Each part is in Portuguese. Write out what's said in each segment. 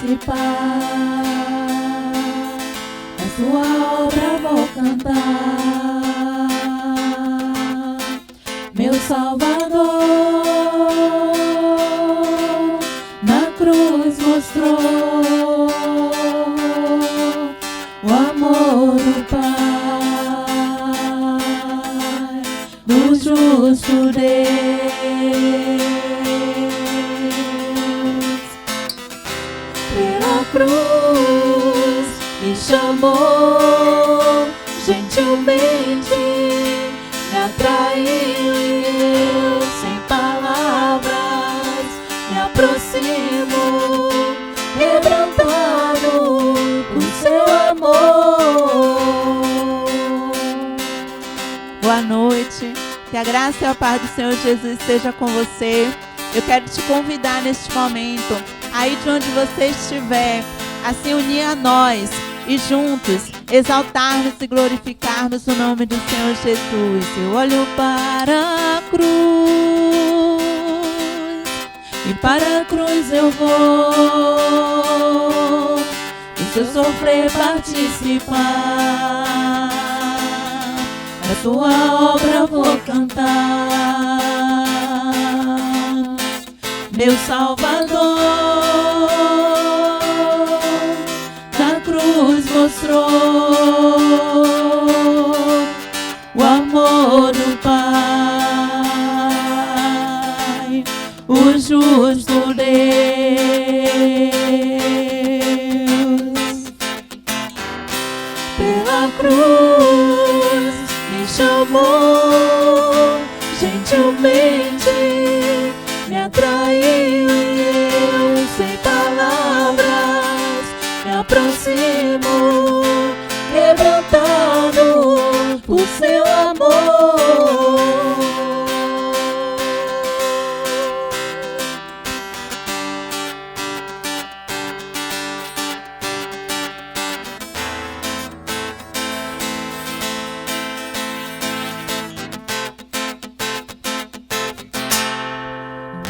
participar, a sua obra vou cantar. Meu Salvador na cruz mostrou o amor do Pai, do justo Deus. Pela cruz me chamou, gentilmente me atraiu e eu, sem palavras, me aproximo, quebrantado por seu amor. Boa noite, que a graça e a paz do Senhor Jesus esteja com você. Eu quero te convidar neste momento, aí de onde você estiver, a se unir a nós e juntos exaltarmos e glorificarmos o nome do Senhor Jesus. Eu olho para a cruz e para a cruz eu vou, e se eu sofrer participar, a sua obra vou cantar. Meu Salvador na cruz mostrou o amor do Pai, o justo Deus. Pela cruz me chamou, gentilmente me atraiu e eu, sem palavras, me aproximo, quebrantado por seu amor.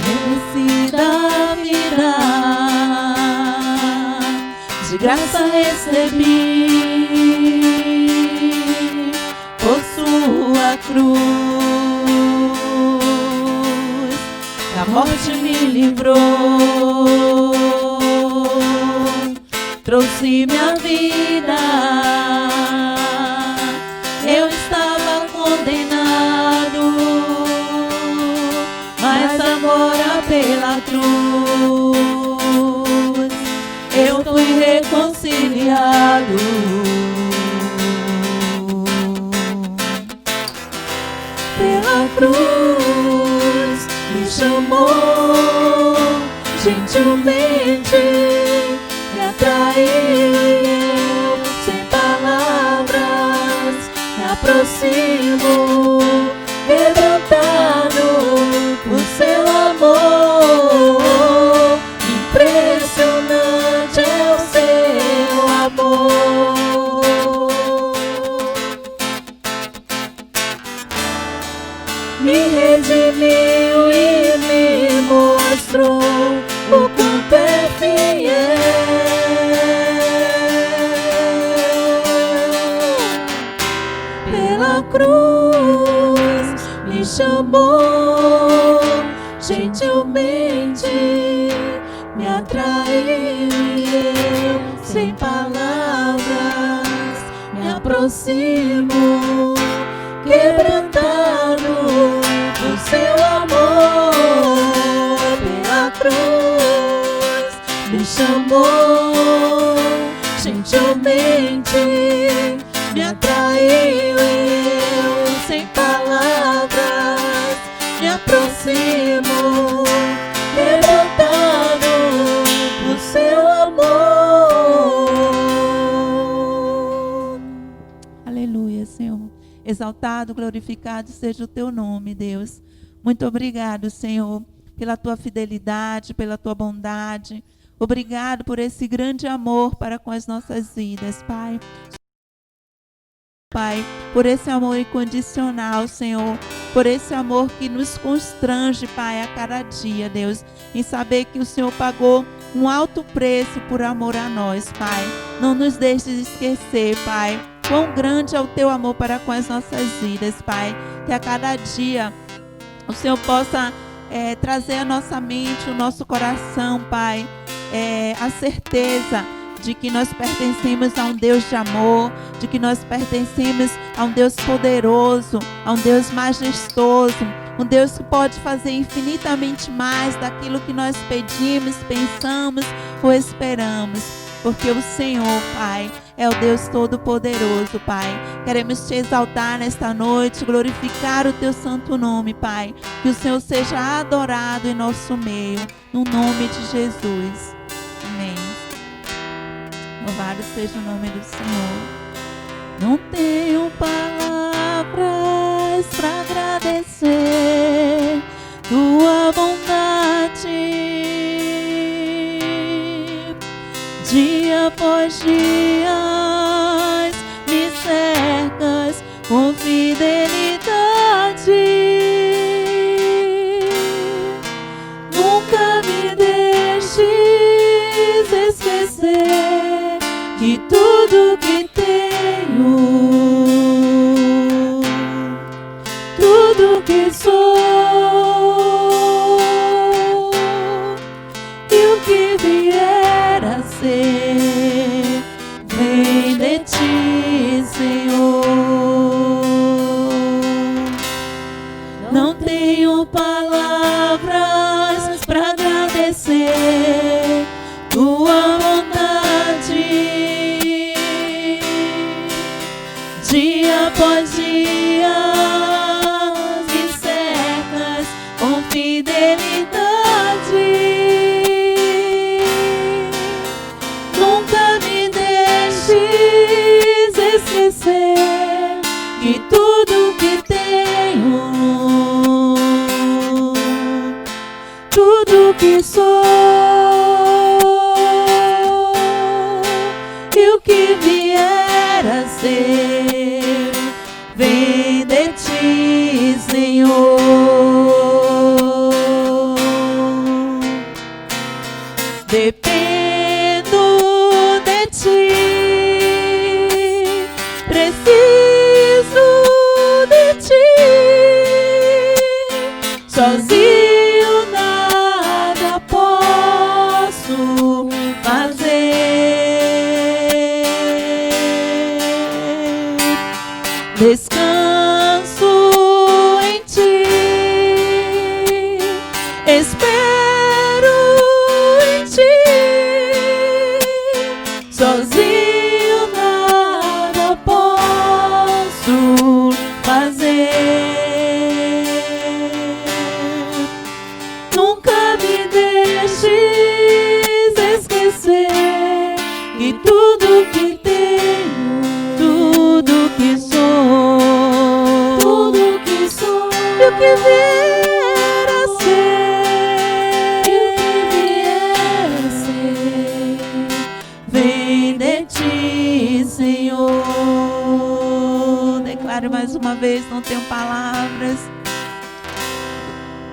Merecida virá, de graça recebi, por sua cruz, da morte me livrou, trouxe minha vida. Eu estava condenado, mas agora pela cruz eu fui reconciliado. Pela cruz me chamou, gentilmente me atraiu e eu, sem palavras, me aproximo, quebrantado por seu amor. Impressionante é o seu amor. Me redimiu e me mostrou o quanto é fiel. Pela cruz me chamou, gentilmente me atraiu e eu, sem palavras, me aproximo, quebrantado por seu amor. Pela cruz me chamou, gentilmente me atraiu e eu, sem palavras, me aproximo, quebrantado por seu amor. Aleluia, Senhor. Exaltado, glorificado seja o teu nome, Deus. Muito obrigado, Senhor, pela tua fidelidade, pela tua bondade. Obrigado por esse grande amor para com as nossas vidas, Pai. Pai, por esse amor incondicional, Senhor, por esse amor que nos constrange, Pai, a cada dia, Deus, em saber que o Senhor pagou um alto preço por amor a nós, Pai. Não nos deixes esquecer, Pai, quão grande é o Teu amor para com as nossas vidas, Pai. Que a cada dia o Senhor possa trazer à nossa mente, o nosso coração, Pai, a certeza de que nós pertencemos a um Deus de amor, de que nós pertencemos a um Deus poderoso, a um Deus majestoso, um Deus que pode fazer infinitamente mais daquilo que nós pedimos, pensamos ou esperamos. Porque o Senhor, Pai, é o Deus Todo-Poderoso, Pai. Queremos Te exaltar nesta noite, glorificar o Teu santo nome, Pai. Que o Senhor seja adorado em nosso meio, no nome de Jesus. Amém. Louvado seja o nome do Senhor. Não tenho palavras para agradecer Tua bondade. Dia após dia me cercas com fidelidade. Nunca me deixes esquecer que tudo que tenho, tudo que sou e o que vier a ser, vem de Ti, Senhor. Não tenho palavras para agradecer Tua bondade. Dia após dia me cercas com fidelidade. Nunca me deixes esquecer que tudo que tenho, tudo que sou e o que vier a ser, vem de Ti, Senhor. Dependo de Ti, preciso de Ti. Sozinho nada posso fazer. Descanso em Ti, espero em Ti. Sozinho nada posso fazer. Nunca me deixes esquecer que tudo que tenho, tudo que sou, tudo que sou e o que vier a ser, e o que vier a ser, vem de Ti, Senhor. Declaro mais uma vez, não tenho palavras.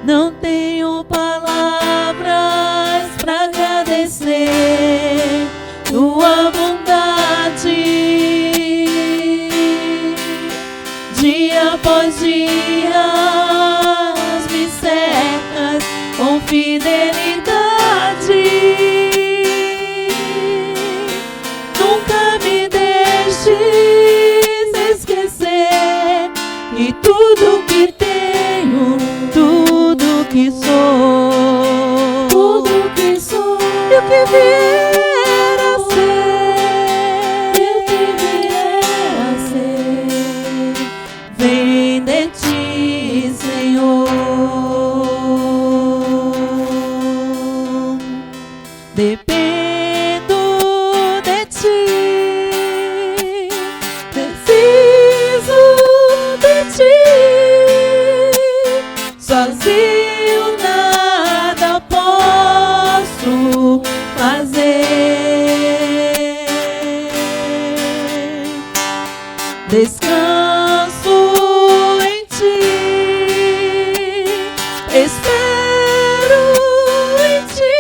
Não tenho palavras para agradecer Tua bondade. Dia após dia me cercas com fidelidade. Nunca me deixes esquecer que tudo que tenho, tudo que sou, tudo que sou e o que vier a ser, e o que vier a ser, vem de Ti, Senhor. Dependo de Ti, preciso de Ti. Sozinho nada posso fazer. Descanso em Ti, espero em Ti.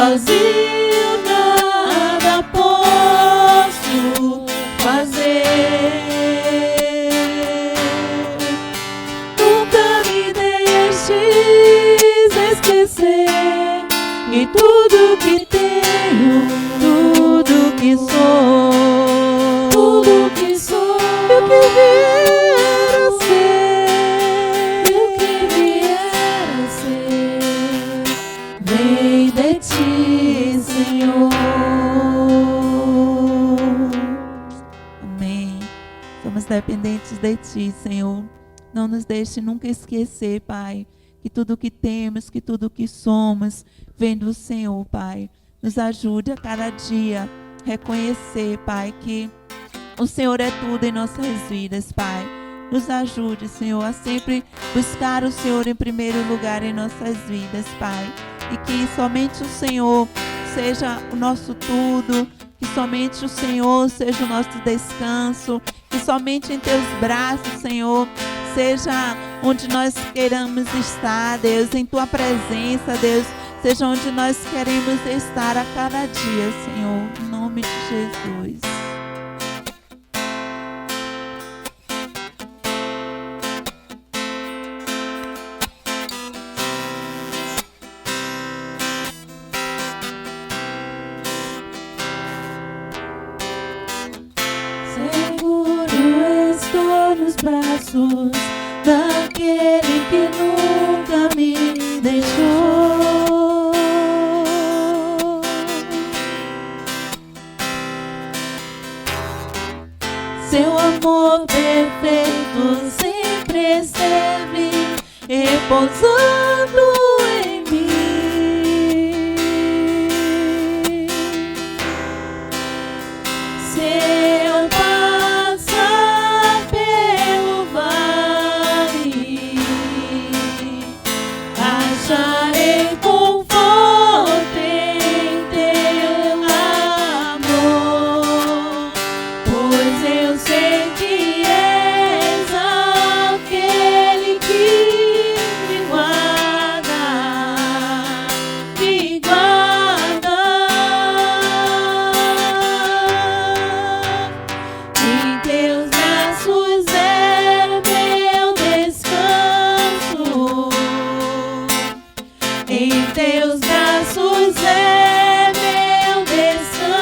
sozinho nada posso fazer. Nunca me deixes esquecer que tudo que tenho, tudo que sou, tudo que sou, e o que vier a ser, e o que vier a ser, vem de ti, Senhor. Amém. Somos dependentes de ti, Senhor. Não nos deixe nunca esquecer, Pai, que tudo que temos, que tudo que somos, vem do Senhor, Pai. Nos ajude a cada dia reconhecer, Pai, que o Senhor é tudo em nossas vidas, Pai. Nos ajude, Senhor, a sempre buscar o Senhor em primeiro lugar em nossas vidas, Pai. E que somente o Senhor seja o nosso tudo, que somente o Senhor seja o nosso descanso, que somente em Teus braços, Senhor, seja onde nós queiramos estar, Deus, em Tua presença, Deus, seja onde nós queremos estar a cada dia, Senhor, em nome de Jesus. Seguro estou nos braços daquele que nunca me deixou. Seu amor perfeito sempre esteve repousando em mim. Se eu passar pelo vale, acharei conforto em Teu amor, pois eu sei que és aquele que me guarda, me guarda. Em Teus braços é meu descanso, em Teus braços é meu descanso,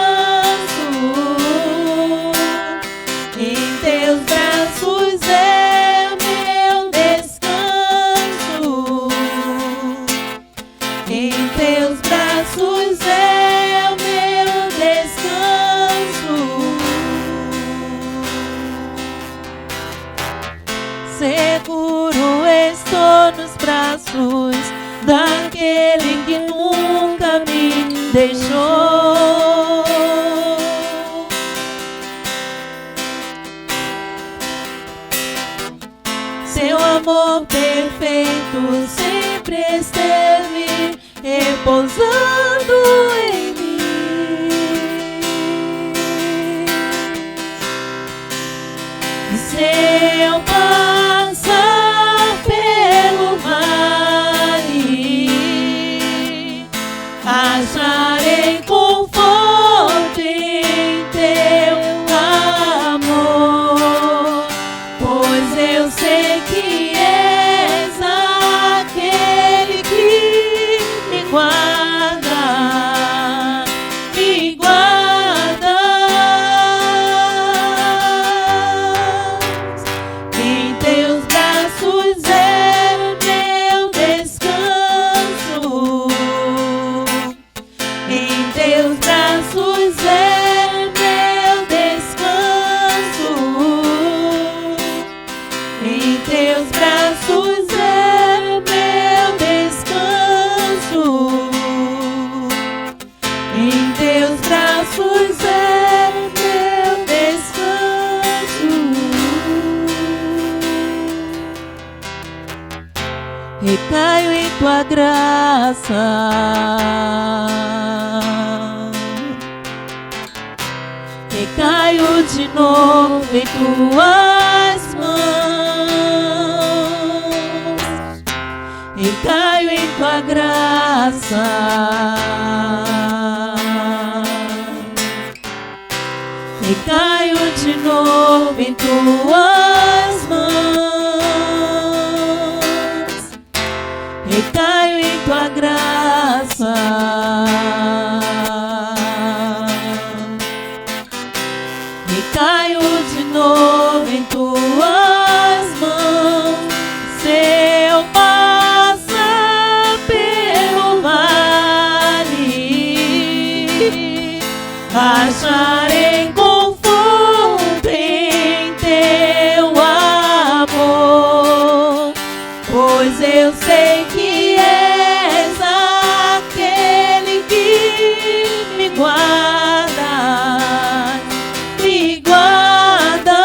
em Teus braços é meu descanso, em Teus braços é o meu descanso. Seguro estou nos braços daquele que nunca me deixou. Seu amor perfeito sempre esteve repousando em mim. E se eu passar pelo vale, acharei conforto em Teu amor, pois eu sei que és aquele que me guarda, me guarda. Em Teus braços é meu descanso, em Teus braços é meu descanso, em Teus braços é meu descanso, em Teus braços é meu descanso. Recaio em Tua graça, recaio de novo em Tuas mãos, Recaio em tua graça. Recaio de novo em tuas mãos. Recaio em tua graça. Recaio de novo em tuas mãos. Se eu passar pelo vale, acharei conforto em teu amor, pois eu sei que és aquele que me guarda, me guarda.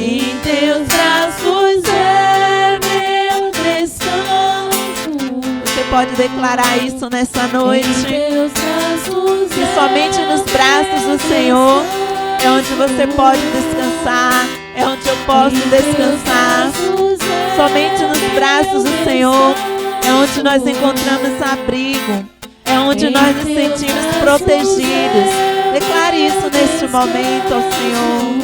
Em teus braços é meu descanso. Você pode declarar isso nessa noite. Em teus braços Que somente nos braços do Senhor é onde você pode descansar, é onde eu posso descansar. Somente nos braços do Senhor é onde nós encontramos abrigo, é onde nós nos sentimos protegidos. Declare isso neste momento ao Senhor.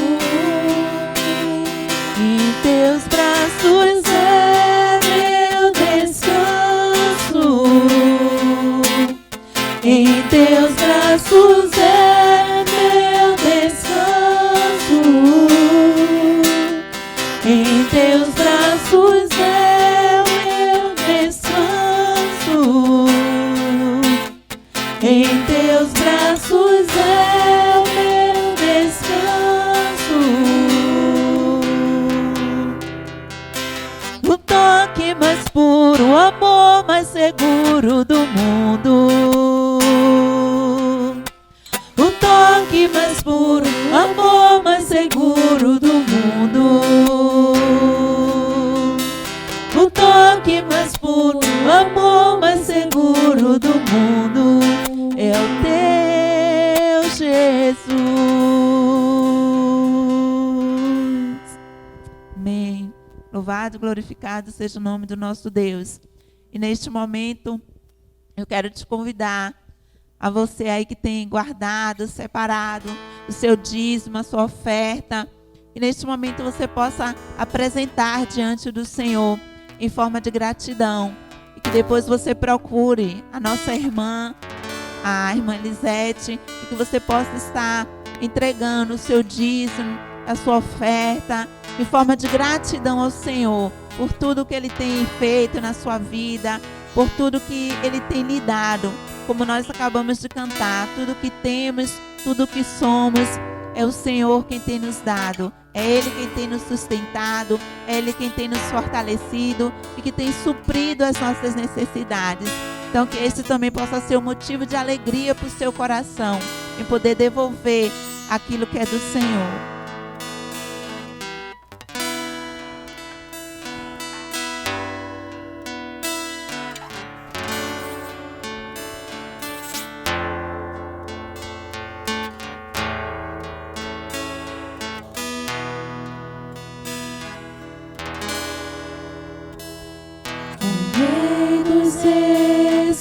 Em teus braços é meu descanso. Em teus braços é meu descanso. Em teus braços é meu descanso. Em teus braços é o meu descanso. O toque mais puro, o amor mais seguro do mundo. O toque mais puro, o amor mais seguro do mundo. O toque mais puro, o amor mais seguro do mundo é o teu Jesus. Amém. Louvado e glorificado seja o nome do nosso Deus. E neste momento, eu quero te convidar a você aí que tem guardado, separado o seu dízimo, a sua oferta. E neste momento você possa apresentar diante do Senhor em forma de gratidão. E que depois você procure a nossa irmã, a irmã Elisete, e que você possa estar entregando o seu dízimo, a sua oferta, em forma de gratidão ao Senhor, por tudo que Ele tem feito na sua vida, por tudo que Ele tem lhe dado. Como nós acabamos de cantar, tudo que temos, tudo que somos, é o Senhor quem tem nos dado. É Ele quem tem nos sustentado, é Ele quem tem nos fortalecido e que tem suprido as nossas necessidades. Então que esse também possa ser um motivo de alegria para o seu coração, em poder devolver aquilo que é do Senhor.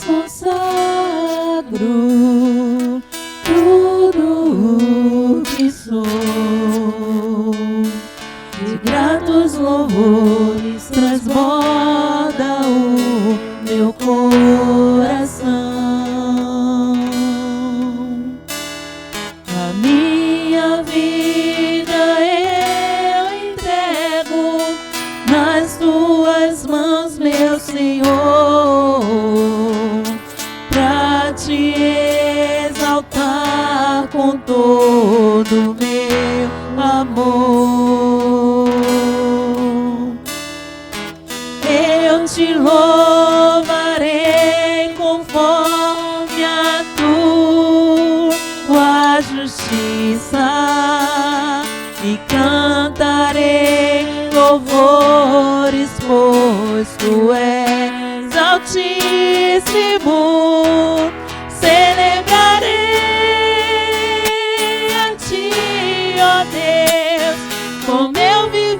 Consagro tudo o que sou, de gratos louvores transborda o meu coração. A minha vida eu entrego nas tuas mãos, meu Senhor, pra te exaltar com todo o meu amor. Eu te louvarei conforme a tua justiça e cantarei louvores, pois tu és altíssimo. Celebrarei a ti, ó Deus, com meu viver.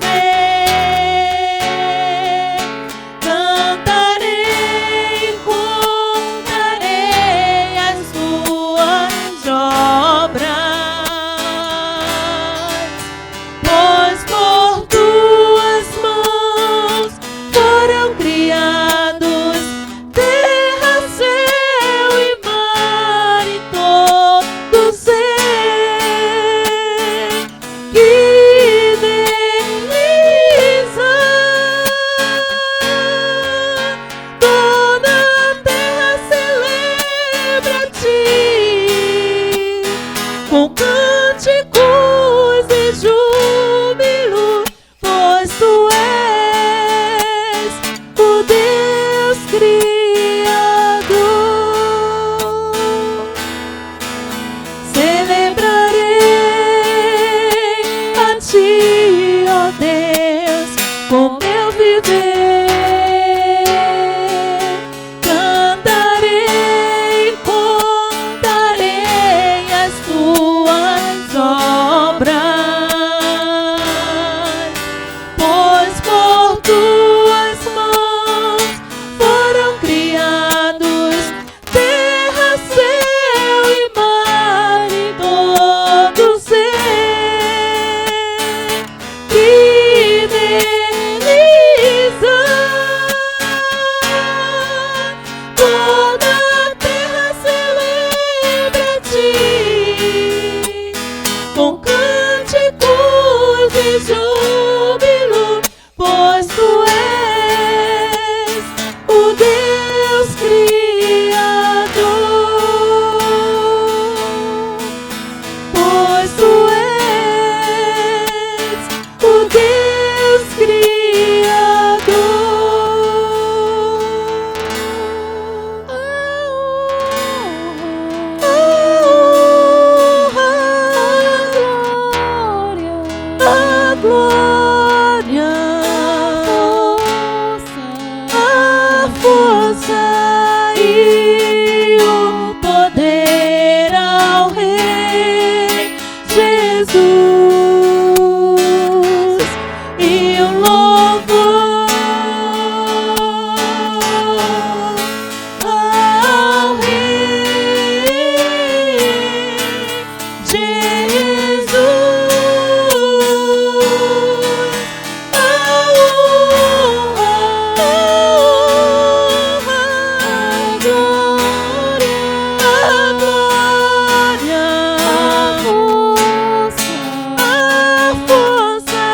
força e o poder ao Rei Jesus, e o louvor ao Rei Jesus, a força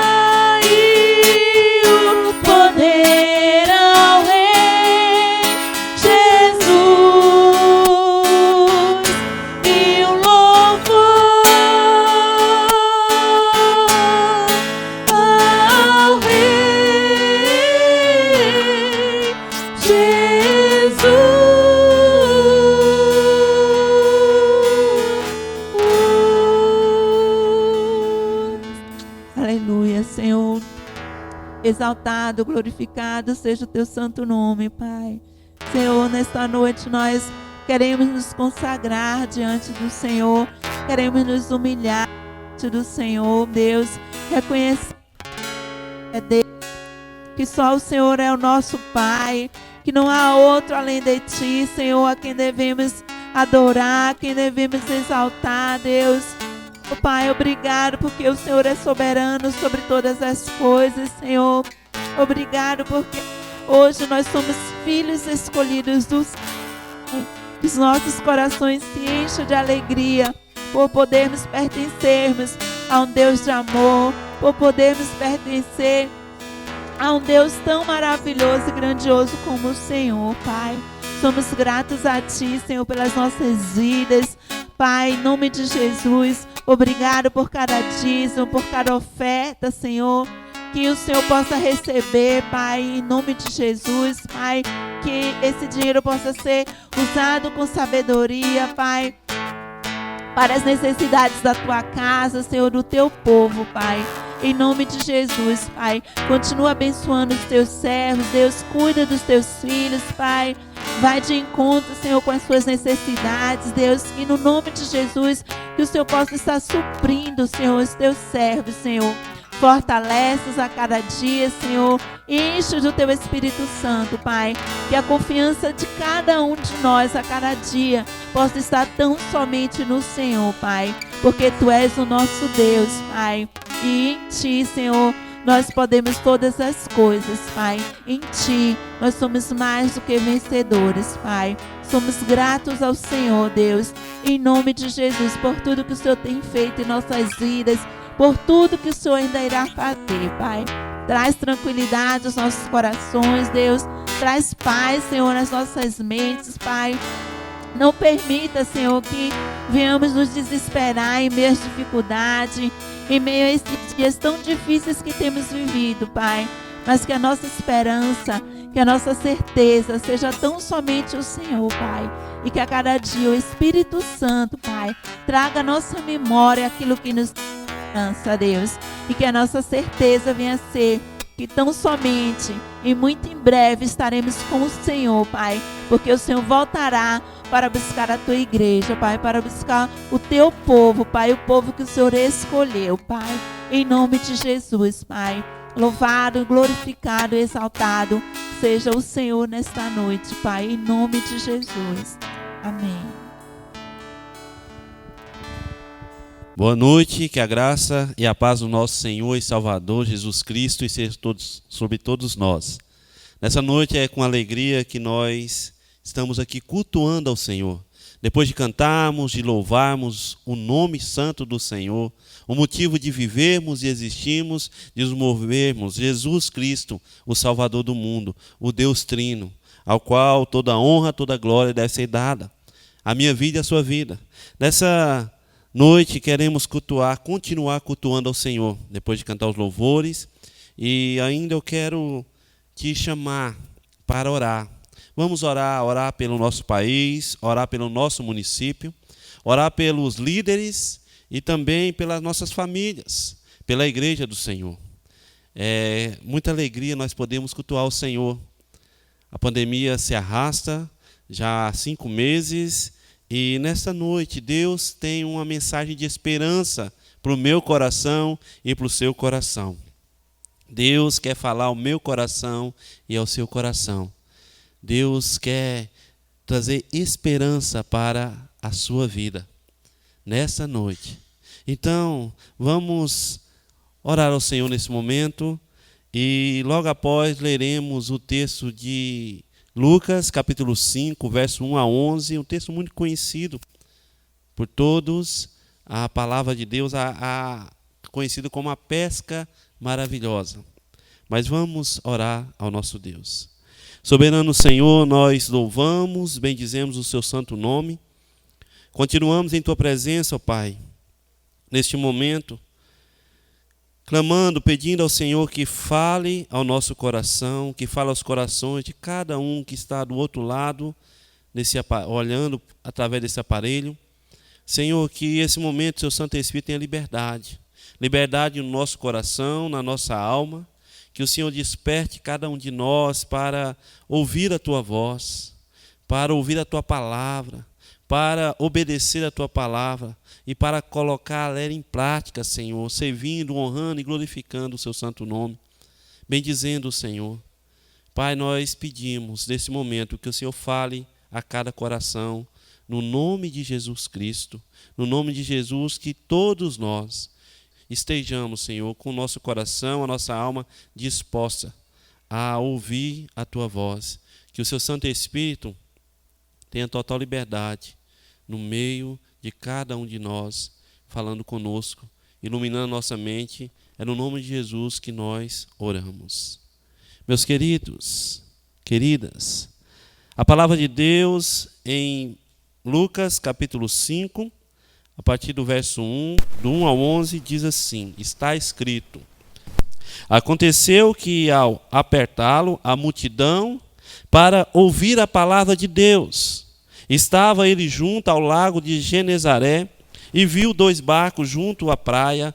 e o poder ao Rei Jesus, e o louvor ao Rei Jesus. Aleluia, Senhor. Exaltado, glorificado seja o teu santo nome, Pai. Senhor, nesta noite nós queremos nos consagrar diante do Senhor, queremos nos humilhar diante do Senhor, Deus, reconhecer é Deus, que só o Senhor é o nosso Pai, que não há outro além de Ti, Senhor, a quem devemos adorar, a quem devemos exaltar, Deus. Oh, Pai, obrigado porque o Senhor é soberano sobre todas as coisas, Senhor. Obrigado porque hoje nós somos filhos escolhidos do Senhor. Os nossos corações se enchem de alegria por podermos pertencermos a um Deus de amor, por podermos pertencer a um Deus tão maravilhoso e grandioso como o Senhor, Pai. Somos gratos a Ti, Senhor, pelas nossas vidas. Pai, em nome de Jesus, obrigado por cada dízimo, por cada oferta, Senhor, que o Senhor possa receber, Pai, em nome de Jesus, Pai, que esse dinheiro possa ser usado com sabedoria, Pai, para as necessidades da Tua casa, Senhor, do Teu povo, Pai. Em nome de Jesus, Pai, continua abençoando os Teus servos, Deus, cuida dos Teus filhos, Pai. Vai de encontro, Senhor, com as suas necessidades, Deus, e no nome de Jesus, que o Senhor possa estar suprindo, Senhor, os Teus servos, Senhor. Fortalece-os a cada dia, Senhor, enche do Teu Espírito Santo, Pai, que a confiança de cada um de nós a cada dia possa estar tão somente no Senhor, Pai, porque Tu és o nosso Deus, Pai, e em Ti, Senhor, nós podemos todas as coisas, Pai. Em Ti, nós somos mais do que vencedores, Pai. Somos gratos ao Senhor, Deus, em nome de Jesus, por tudo que o Senhor tem feito em nossas vidas, por tudo que o Senhor ainda irá fazer, Pai. Traz tranquilidade aos nossos corações, Deus. Traz paz, Senhor, nas nossas mentes, Pai. Não permita, Senhor, que venhamos nos desesperar em meio às dificuldades, em meio a esses dias tão difíceis que temos vivido, Pai. Mas que a nossa esperança, que a nossa certeza seja tão somente o Senhor, Pai. E que a cada dia o Espírito Santo, Pai, traga à nossa memória aquilo que nos cansa, Deus. E que a nossa certeza venha a ser que tão somente e muito em breve estaremos com o Senhor, Pai, porque o Senhor voltará para buscar a Tua igreja, Pai, para buscar o Teu povo, Pai, o povo que o Senhor escolheu, Pai, em nome de Jesus, Pai. Louvado, glorificado, exaltado seja o Senhor nesta noite, Pai, em nome de Jesus. Amém. Boa noite, que a graça e a paz do nosso Senhor e Salvador Jesus Cristo esteja sobre todos nós. Nessa noite é com alegria que nós estamos aqui cultuando ao Senhor. Depois de cantarmos, de louvarmos o nome santo do Senhor, o motivo de vivermos e existirmos, de nos movermos, Jesus Cristo, o Salvador do mundo, o Deus Trino, ao qual toda honra, toda glória deve ser dada. A minha vida e a sua vida. Nessa noite queremos continuar cultuando ao Senhor, depois de cantar os louvores, e ainda eu quero te chamar para orar. Vamos orar pelo nosso país, orar pelo nosso município, orar pelos líderes e também pelas nossas famílias, pela igreja do Senhor. É muita alegria nós podemos cultuar o Senhor A pandemia se arrasta já há 5 meses e nesta noite Deus tem uma mensagem de esperança para o meu coração e para o seu coração. Deus quer falar ao meu coração e ao seu coração. Deus quer trazer esperança para a sua vida nessa noite. Então, vamos orar ao Senhor nesse momento e logo após leremos o texto de Lucas, capítulo 5, verso 1 a 11, um texto muito conhecido por todos, a palavra de Deus, conhecido como a pesca maravilhosa. Mas vamos orar ao nosso Deus. Soberano Senhor, nós louvamos, bendizemos o seu santo nome. Continuamos em tua presença, ó Pai, neste momento, clamando, pedindo ao Senhor que fale ao nosso coração, que fale aos corações de cada um que está do outro lado, olhando através desse aparelho. Senhor, que esse momento, seu Santo Espírito tenha liberdade. Liberdade no nosso coração, na nossa alma. Que o Senhor desperte cada um de nós para ouvir a tua voz, para ouvir a tua palavra, para obedecer a tua palavra e para colocar ela em prática, Senhor, servindo, honrando e glorificando o seu santo nome, bendizendo o Senhor. Pai, nós pedimos nesse momento que o Senhor fale a cada coração, no nome de Jesus Cristo, no nome de Jesus, que todos nós estejamos, Senhor, com o nosso coração, a nossa alma disposta a ouvir a tua voz. Que o seu Santo Espírito tenha total liberdade no meio de cada um de nós, falando conosco, iluminando nossa mente. É no nome de Jesus que nós oramos. Meus queridos, queridas, a palavra de Deus em Lucas capítulo 5, a partir do verso 1, do 1 ao 11, diz assim, está escrito: Aconteceu que ao apertá-lo a multidão para ouvir a palavra de Deus, estava ele junto ao lago de Genezaré e viu 2 barcos junto à praia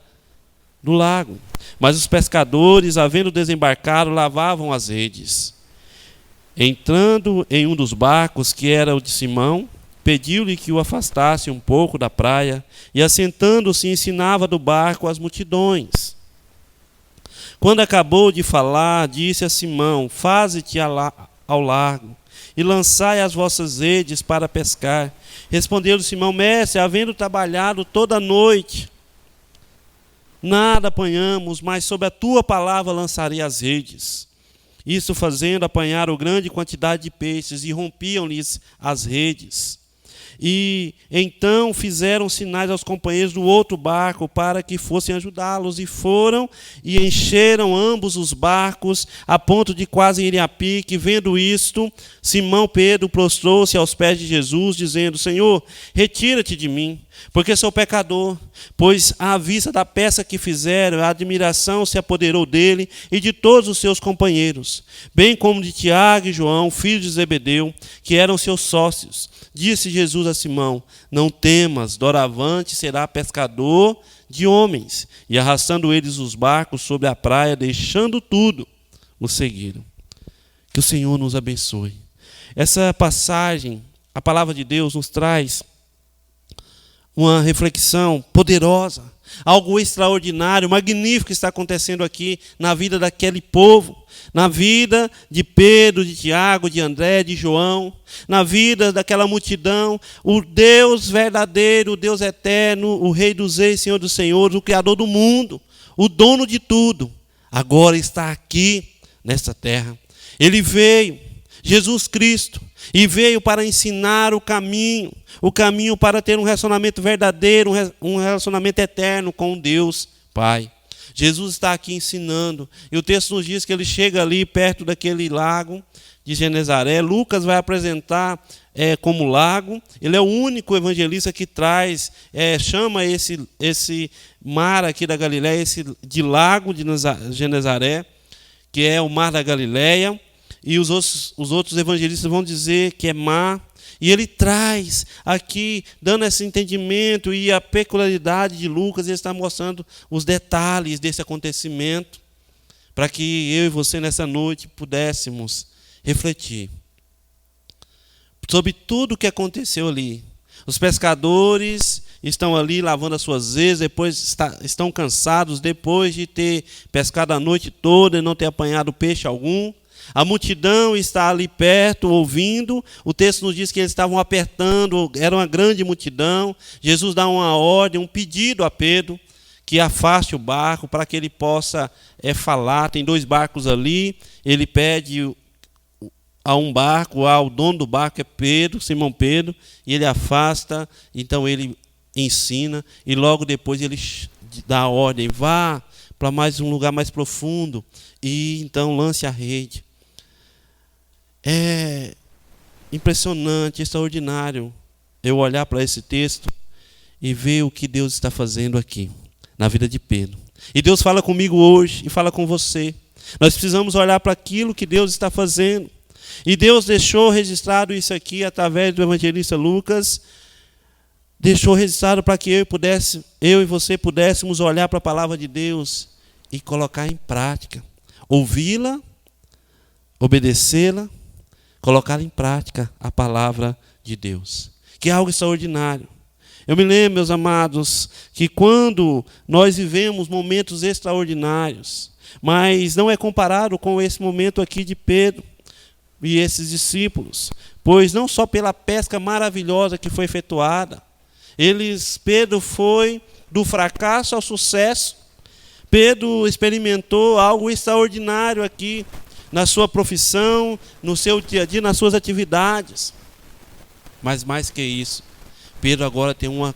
do lago. Mas os pescadores, havendo desembarcado, lavavam as redes. Entrando em um dos barcos, que era o de Simão, pediu-lhe que o afastasse um pouco da praia, e assentando-se ensinava do barco as multidões. Quando acabou de falar, disse a Simão: Faze-te ao largo, e lançai as vossas redes para pescar. Respondeu-lhe Simão: Mestre, havendo trabalhado toda a noite, nada apanhamos, mas sob a tua palavra lançarei as redes. Isso fazendo, apanharam grande quantidade de peixes, e rompiam-lhes as redes. E então fizeram sinais aos companheiros do outro barco para que fossem ajudá-los. E foram e encheram ambos os barcos, a ponto de quase irem a pique. Vendo isto, Simão Pedro prostrou-se aos pés de Jesus, dizendo: Senhor, retira-te de mim, porque sou pecador. Pois à vista da peça que fizeram, a admiração se apoderou dele e de todos os seus companheiros, bem como de Tiago e João, filhos de Zebedeu, que eram seus sócios. Disse Jesus a Simão: Não temas, doravante será pescador de homens. E arrastando eles os barcos sobre a praia, deixando tudo, o seguiram. Que o Senhor nos abençoe. Essa passagem, a palavra de Deus nos traz uma reflexão poderosa, algo extraordinário, magnífico está acontecendo aqui na vida daquele povo, na vida de Pedro, de Tiago, de André, de João, na vida daquela multidão. O Deus verdadeiro, o Deus eterno, o Rei dos Reis, Senhor dos Senhores, o Criador do mundo, o dono de tudo, agora está aqui nesta terra. Ele veio, Jesus Cristo, e veio para ensinar o caminho para ter um relacionamento verdadeiro, um relacionamento eterno com Deus Pai. Jesus está aqui ensinando, e o texto nos diz que ele chega ali perto daquele lago de Genezaré. Lucas vai apresentar como lago. Ele é o único evangelista que chama esse mar aqui da Galileia de lago de Genezaré, que é o mar da Galileia. E os outros evangelistas vão dizer que é mar. E ele traz aqui, dando esse entendimento e a peculiaridade de Lucas, ele está mostrando os detalhes desse acontecimento, para que eu e você nessa noite pudéssemos refletir sobre tudo o que aconteceu ali. Os pescadores estão ali lavando as suas redes, depois estão cansados, depois de ter pescado a noite toda e não ter apanhado peixe algum. A multidão está ali perto, ouvindo. O texto nos diz que eles estavam apertando, era uma grande multidão. Jesus dá uma ordem, um pedido a Pedro, que afaste o barco para que ele possa falar. Tem 2 barcos ali, ele pede a um barco, ao dono do barco é Pedro, Simão Pedro, e ele afasta, então ele ensina, e logo depois ele dá a ordem, vá para mais um lugar mais profundo, e então lance a rede. É impressionante, extraordinário eu olhar para esse texto e ver o que Deus está fazendo aqui, na vida de Pedro. E Deus fala comigo hoje e fala com você. Nós precisamos olhar para aquilo que Deus está fazendo. E Deus deixou registrado isso aqui através do evangelista Lucas, deixou registrado para que eu e você pudéssemos olhar para a palavra de Deus e colocar em prática. Ouvi-la, obedecê-la, colocar em prática a palavra de Deus. Que é algo extraordinário. Eu me lembro, meus amados, que quando nós vivemos momentos extraordinários, mas não é comparado com esse momento aqui de Pedro e esses discípulos, pois não só pela pesca maravilhosa que foi efetuada, Pedro foi do fracasso ao sucesso. Pedro experimentou algo extraordinário aqui na sua profissão, no seu dia a dia, nas suas atividades. Mas mais que isso, Pedro agora tem uma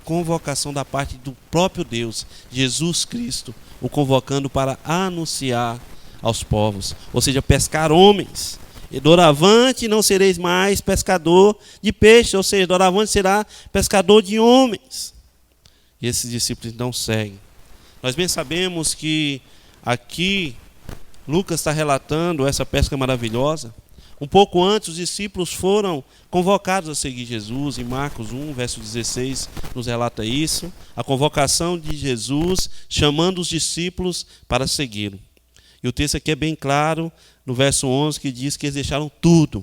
convocação da parte do próprio Deus, Jesus Cristo, o convocando para anunciar aos povos, ou seja, pescar homens. E doravante não sereis mais pescador de peixe, ou seja, doravante será pescador de homens. E esses discípulos então seguem. Nós bem sabemos que aqui Lucas está relatando essa pesca maravilhosa. Um pouco antes, os discípulos foram convocados a seguir Jesus. Em Marcos 1, verso 16, nos relata isso. A convocação de Jesus chamando os discípulos para segui-lo. E o texto aqui é bem claro, no verso 11, que diz que eles deixaram tudo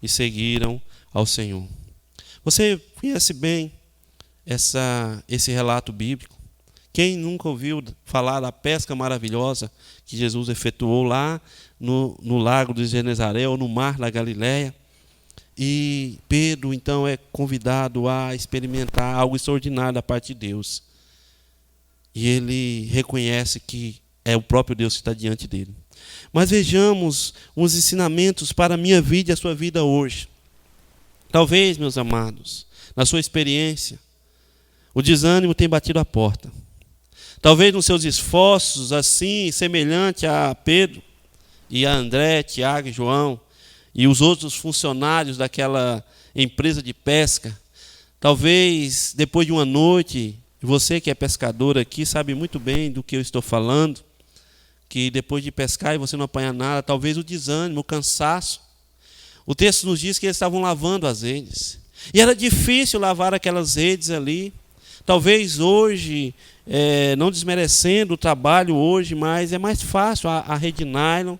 e seguiram ao Senhor. Você conhece bem esse relato bíblico? Quem nunca ouviu falar da pesca maravilhosa que Jesus efetuou lá no lago de Genezaré ou no mar da Galileia? E Pedro, então, é convidado a experimentar algo extraordinário da parte de Deus. E ele reconhece que é o próprio Deus que está diante dele. Mas vejamos os ensinamentos para a minha vida e a sua vida hoje. Talvez, meus amados, na sua experiência, o desânimo tenha batido a porta. Talvez nos seus esforços, assim, semelhante a Pedro e a André, Tiago e João, e os outros funcionários daquela empresa de pesca, talvez depois de uma noite, você que é pescador aqui sabe muito bem do que eu estou falando, que depois de pescar e você não apanhar nada, talvez o desânimo, o cansaço. O texto nos diz que eles estavam lavando as redes. E era difícil lavar aquelas redes ali. Talvez hoje, não desmerecendo o trabalho hoje, mas é mais fácil a rede nylon.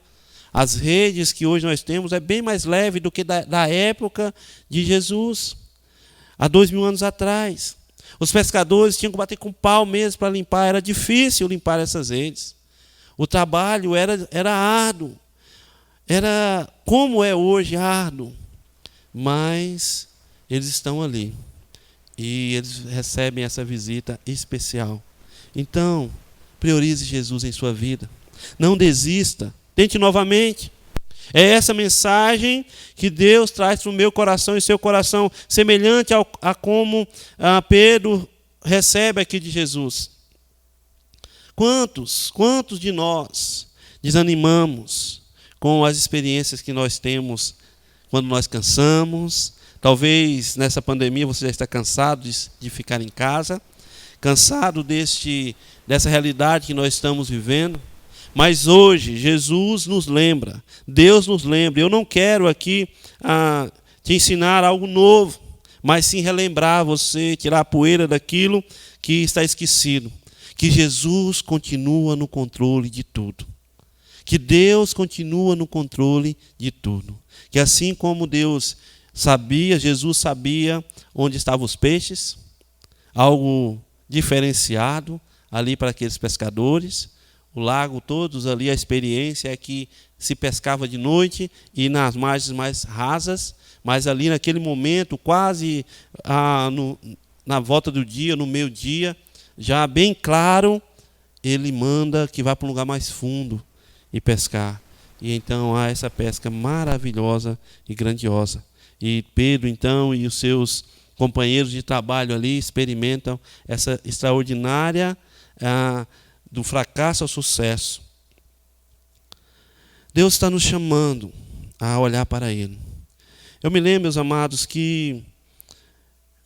As redes que hoje nós temos é bem mais leve do que da época de Jesus, há 2000 anos atrás. Os pescadores tinham que bater com pau mesmo para limpar, era difícil limpar essas redes. O trabalho era árduo, era como é hoje árduo, mas eles estão ali e eles recebem essa visita especial. Então, priorize Jesus em sua vida, não desista, tente novamente. É essa mensagem que Deus traz para o meu coração e seu coração, semelhante a como Pedro recebe aqui de Jesus. Quantos de nós desanimamos com as experiências que nós temos quando nós cansamos? Talvez nessa pandemia você já está cansado de ficar em casa, cansado dessa realidade que nós estamos vivendo. Mas hoje Jesus nos lembra, Deus nos lembra. Eu não quero aqui te ensinar algo novo, mas sim relembrar você, tirar a poeira daquilo que está esquecido. Que Jesus continua no controle de tudo. que Deus continua no controle de tudo. Que assim como Deus sabia, Jesus sabia onde estavam os peixes, algo diferenciado ali para aqueles pescadores. O lago, todos ali, a experiência é que se pescava de noite e nas margens mais rasas, mas ali naquele momento, quase na volta do dia, no meio-dia, já bem claro, ele manda que vá para um lugar mais fundo e pescar. E então há essa pesca maravilhosa e grandiosa. E Pedro, então, e os seus companheiros de trabalho ali experimentam essa extraordinária do fracasso ao sucesso. Deus está nos chamando a olhar para Ele. Eu me lembro, meus amados, que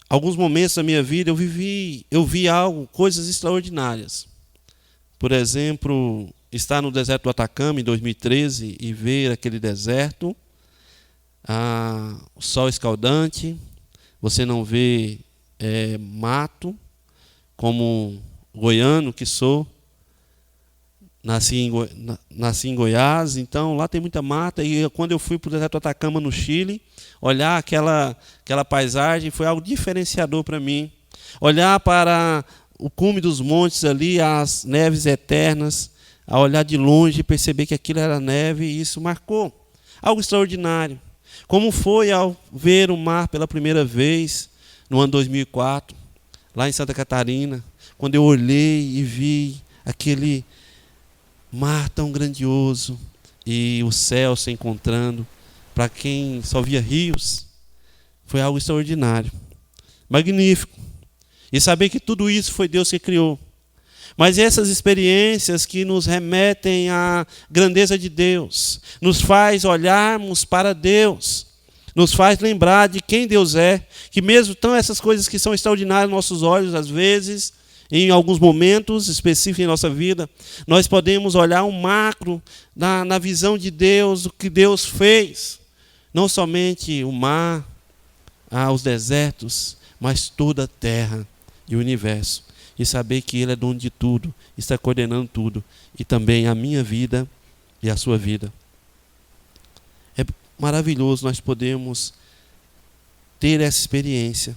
alguns momentos da minha vida eu vi coisas extraordinárias. Por exemplo, estar no deserto do Atacama em 2013 e ver aquele deserto, o sol escaldante, você não vê mato, como goiano que sou, nasci em Goiás, então lá tem muita mata, e quando eu fui para o deserto do Atacama no Chile, olhar aquela paisagem foi algo diferenciador para mim. Olhar para o cume dos montes ali, as neves eternas, a olhar de longe e perceber que aquilo era neve, e isso marcou algo extraordinário. Como foi ao ver o mar pela primeira vez no ano 2004, lá em Santa Catarina, quando eu olhei e vi aquele mar tão grandioso e o céu se encontrando, para quem só via rios, foi algo extraordinário, magnífico. E saber que tudo isso foi Deus que criou. Mas essas experiências que nos remetem à grandeza de Deus, nos faz olharmos para Deus, nos faz lembrar de quem Deus é, que mesmo tão essas coisas que são extraordinárias aos nossos olhos, às vezes, em alguns momentos específicos em nossa vida, nós podemos olhar um macro na visão de Deus, o que Deus fez. Não somente o mar, os desertos, mas toda a terra e o universo. E saber que Ele é dono de tudo, está coordenando tudo. E também a minha vida e a sua vida. É maravilhoso nós podemos ter essa experiência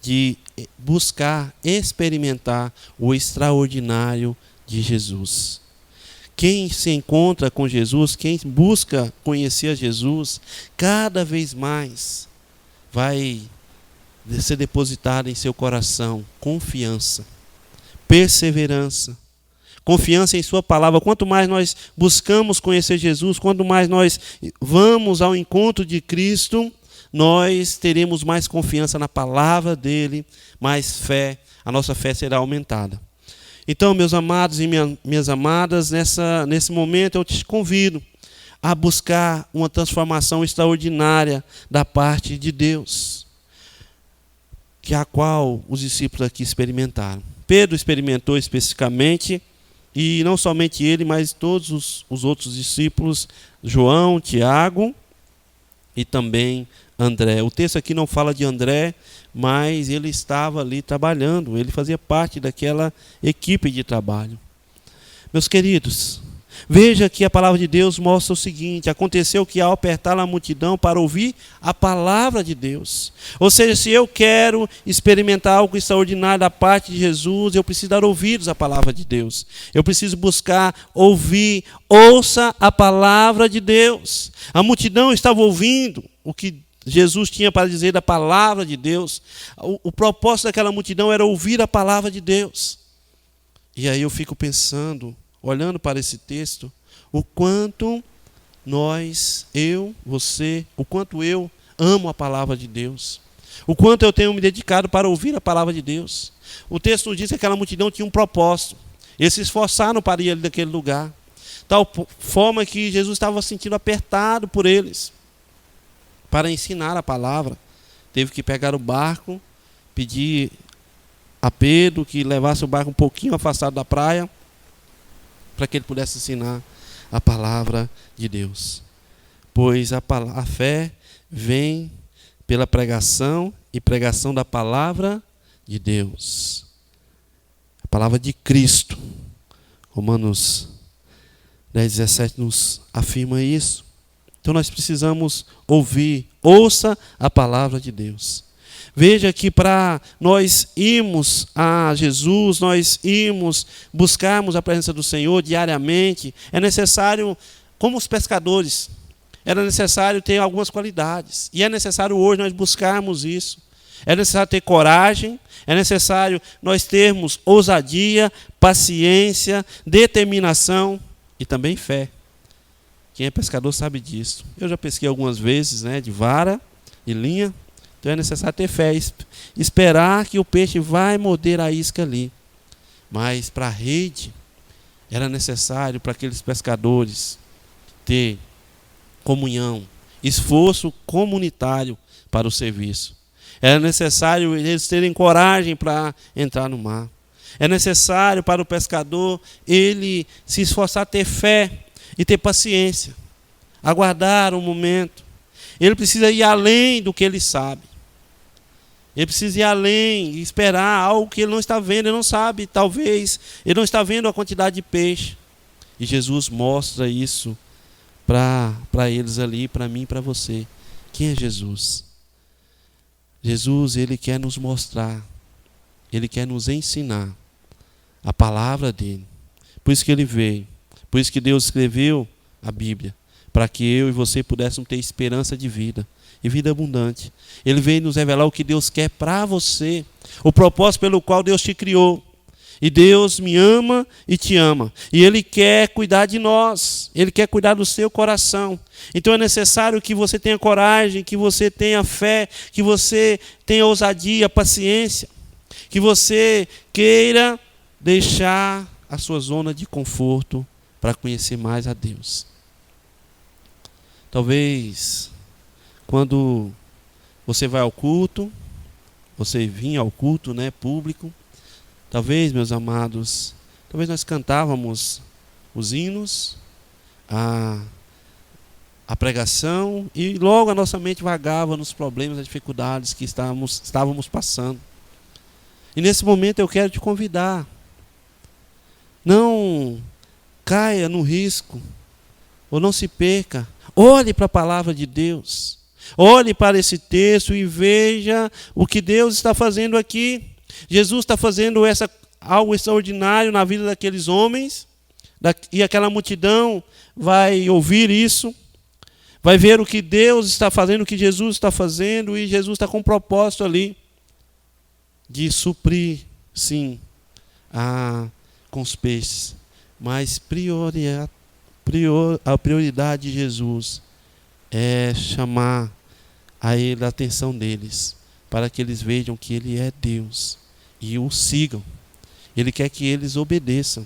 de buscar, experimentar o extraordinário de Jesus. Quem se encontra com Jesus, quem busca conhecer a Jesus, cada vez mais vai ser depositado em seu coração confiança, perseverança, confiança em sua palavra. Quanto mais nós buscamos conhecer Jesus, quanto mais nós vamos ao encontro de Cristo, nós teremos mais confiança na palavra dele, mais fé, a nossa fé será aumentada. Então, meus amados e minhas amadas, nesse momento eu te convido a buscar uma transformação extraordinária da parte de Deus, que a qual os discípulos aqui experimentaram. Pedro experimentou especificamente, e não somente ele, mas todos os outros discípulos, João, Tiago e também André. O texto aqui não fala de André, mas ele estava ali trabalhando, ele fazia parte daquela equipe de trabalho. Meus queridos, veja que a palavra de Deus mostra o seguinte: aconteceu que ao apertar a multidão para ouvir a palavra de Deus, ou seja, se eu quero experimentar algo extraordinário da parte de Jesus, eu preciso dar ouvidos à palavra de Deus, eu preciso buscar ouvir, ouça a palavra de Deus. A multidão estava ouvindo o que Jesus tinha para dizer da palavra de Deus. O propósito daquela multidão era ouvir a palavra de Deus. E aí eu fico pensando, olhando para esse texto, o quanto o quanto eu amo a palavra de Deus, o quanto eu tenho me dedicado para ouvir a palavra de Deus. O texto diz que aquela multidão tinha um propósito, eles se esforçaram para ir ali daquele lugar, tal forma que Jesus estava se sentindo apertado por eles, para ensinar a palavra. Teve que pegar o barco, pedir a Pedro que levasse o barco um pouquinho afastado da praia, para que ele pudesse ensinar a palavra de Deus. Pois a fé vem pela pregação, e pregação da palavra de Deus. A palavra de Cristo. Romanos 10:17 nos afirma isso. Então nós precisamos ouvir, ouça a palavra de Deus. Veja que para nós irmos a Jesus, nós irmos buscarmos a presença do Senhor diariamente, é necessário, como os pescadores, era necessário ter algumas qualidades. E é necessário hoje nós buscarmos isso. É necessário ter coragem, é necessário nós termos ousadia, paciência, determinação e também fé. Quem é pescador sabe disso. Eu já pesquei algumas vezes, de vara e linha. Então é necessário ter fé, esperar que o peixe vai morder a isca ali. Mas para a rede, era necessário para aqueles pescadores ter comunhão, esforço comunitário para o serviço. Era necessário eles terem coragem para entrar no mar. É necessário para o pescador ele se esforçar, ter fé e ter paciência, aguardar um momento. Ele precisa ir além do que ele sabe. Ele precisa ir além e esperar algo que ele não está vendo, ele não sabe, talvez, ele não está vendo a quantidade de peixe. E Jesus mostra isso para eles ali, para mim e para você. Quem é Jesus? Jesus, ele quer nos mostrar, ele quer nos ensinar a palavra dele. Por isso que ele veio, por isso que Deus escreveu a Bíblia, para que eu e você pudéssemos ter esperança de vida e vida abundante. Ele veio nos revelar o que Deus quer para você, o propósito pelo qual Deus te criou. E Deus me ama e te ama. E Ele quer cuidar de nós. Ele quer cuidar do seu coração. Então é necessário que você tenha coragem, que você tenha fé, que você tenha ousadia, paciência. Que você queira deixar a sua zona de conforto para conhecer mais a Deus. Talvez quando você vai ao culto, você vinha ao culto, público, talvez, meus amados, talvez nós cantávamos os hinos, a pregação, e logo a nossa mente vagava nos problemas, nas dificuldades que estávamos passando. E nesse momento eu quero te convidar. Não caia no risco, ou não se perca. Olhe para a palavra de Deus. Olhe para esse texto e veja o que Deus está fazendo aqui. Jesus está fazendo algo extraordinário na vida daqueles homens, e aquela multidão vai ouvir isso, vai ver o que Deus está fazendo, o que Jesus está fazendo, e Jesus está com um propósito ali de suprir, sim, com os peixes. Mas a prioridade de Jesus é chamar a atenção deles, para que eles vejam que Ele é Deus e o sigam. Ele quer que eles obedeçam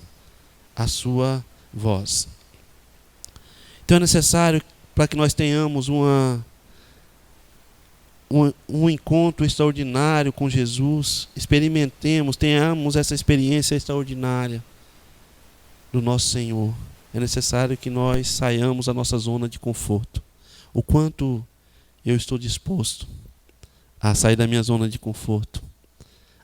a sua voz. Então é necessário, para que nós tenhamos um encontro extraordinário com Jesus, experimentemos, tenhamos essa experiência extraordinária do nosso Senhor. É necessário que nós saiamos da nossa zona de conforto. O quanto eu estou disposto a sair da minha zona de conforto,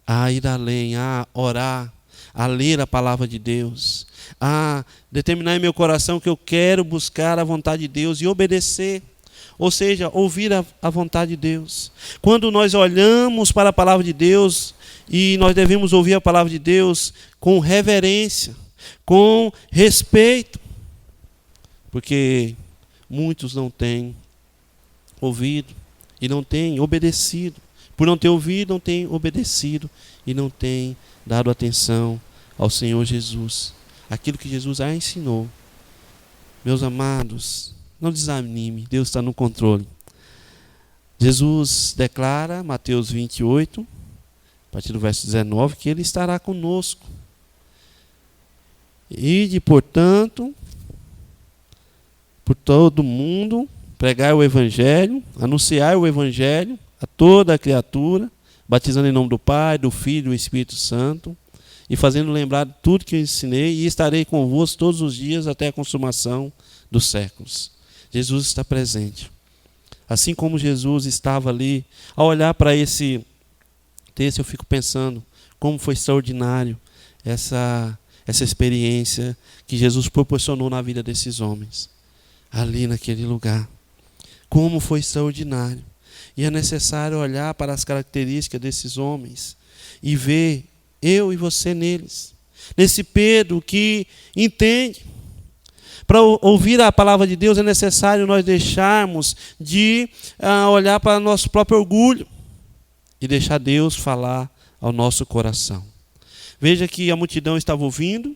a ir além, a orar, a ler a palavra de Deus, a determinar em meu coração que eu quero buscar a vontade de Deus e obedecer, ou seja, ouvir a vontade de Deus. Quando nós olhamos para a palavra de Deus, e nós devemos ouvir a palavra de Deus com reverência, com respeito, porque muitos não têm ouvido e não têm obedecido. Por não ter ouvido, não têm obedecido e não têm dado atenção ao Senhor Jesus, aquilo que Jesus já ensinou. Meus amados, não desanime, Deus está no controle. Jesus declara, Mateus 28, a partir do verso 19, que Ele estará conosco. Ide, portanto, por todo mundo, pregai o Evangelho, anunciai o Evangelho a toda a criatura, batizando em nome do Pai, do Filho e do Espírito Santo, e fazendo lembrar de tudo que eu ensinei, e estarei convosco todos os dias até a consumação dos séculos. Jesus está presente. Assim como Jesus estava ali, ao olhar para esse texto, eu fico pensando como foi extraordinário essa experiência que Jesus proporcionou na vida desses homens, ali naquele lugar. Como foi extraordinário. E é necessário olhar para as características desses homens e ver eu e você neles. Nesse Pedro que entende. Para ouvir a palavra de Deus é necessário nós deixarmos de olhar para nosso próprio orgulho e deixar Deus falar ao nosso coração. Veja que a multidão estava ouvindo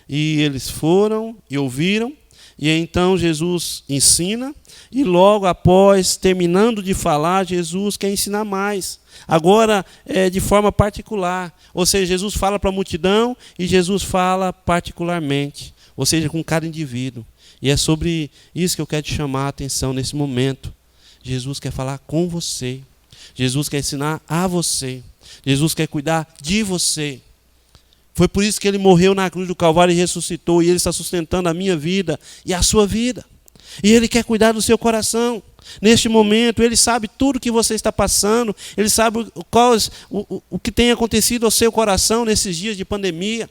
e eles foram e ouviram. E então Jesus ensina e logo após, terminando de falar, Jesus quer ensinar mais. Agora de forma particular. Ou seja, Jesus fala para a multidão e Jesus fala particularmente. Ou seja, com cada indivíduo. E é sobre isso que eu quero te chamar a atenção nesse momento. Jesus quer falar com você. Jesus quer ensinar a você. Jesus quer cuidar de você. Foi por isso que ele morreu na cruz do Calvário e ressuscitou. E ele está sustentando a minha vida e a sua vida. E ele quer cuidar do seu coração. Neste momento, ele sabe tudo que você está passando. Ele sabe o que tem acontecido ao seu coração nesses dias de pandemia.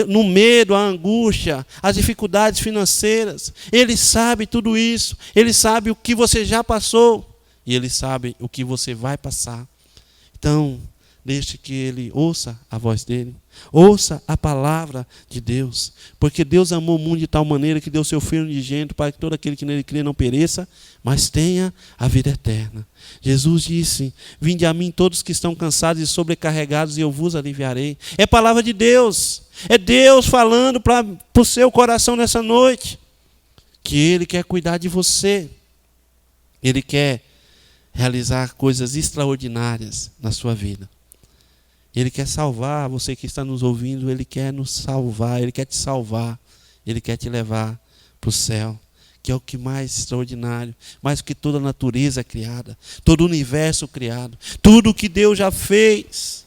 No medo, a angústia, as dificuldades financeiras. Ele sabe tudo isso. Ele sabe o que você já passou. E ele sabe o que você vai passar. Então, deixe que ele ouça a voz dele. Ouça a palavra de Deus. Porque Deus amou o mundo de tal maneira que deu seu Filho unigênito para que todo aquele que nele crê não pereça, mas tenha a vida eterna. Jesus disse: vinde a mim todos que estão cansados e sobrecarregados e eu vos aliviarei. É palavra de Deus. É Deus falando para o seu coração nessa noite. Que Ele quer cuidar de você. Ele quer realizar coisas extraordinárias na sua vida. Ele quer salvar você que está nos ouvindo. Ele quer nos salvar. Ele quer te salvar. Ele quer te levar para o céu. Que é o que mais extraordinário. Mais do que toda a natureza criada. Todo o universo criado. Tudo o que Deus já fez.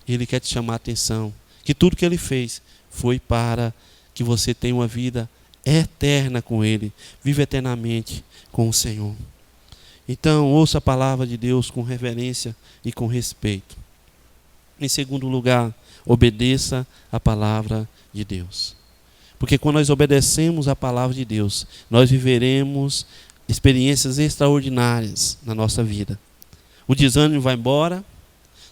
Ele quer te chamar a atenção. Que tudo que Ele fez foi para que você tenha uma vida eterna com Ele. Viva eternamente com o Senhor. Então, ouça a palavra de Deus com reverência e com respeito. Em segundo lugar, obedeça a palavra de Deus. Porque quando nós obedecemos a palavra de Deus, nós viveremos experiências extraordinárias na nossa vida. O desânimo vai embora.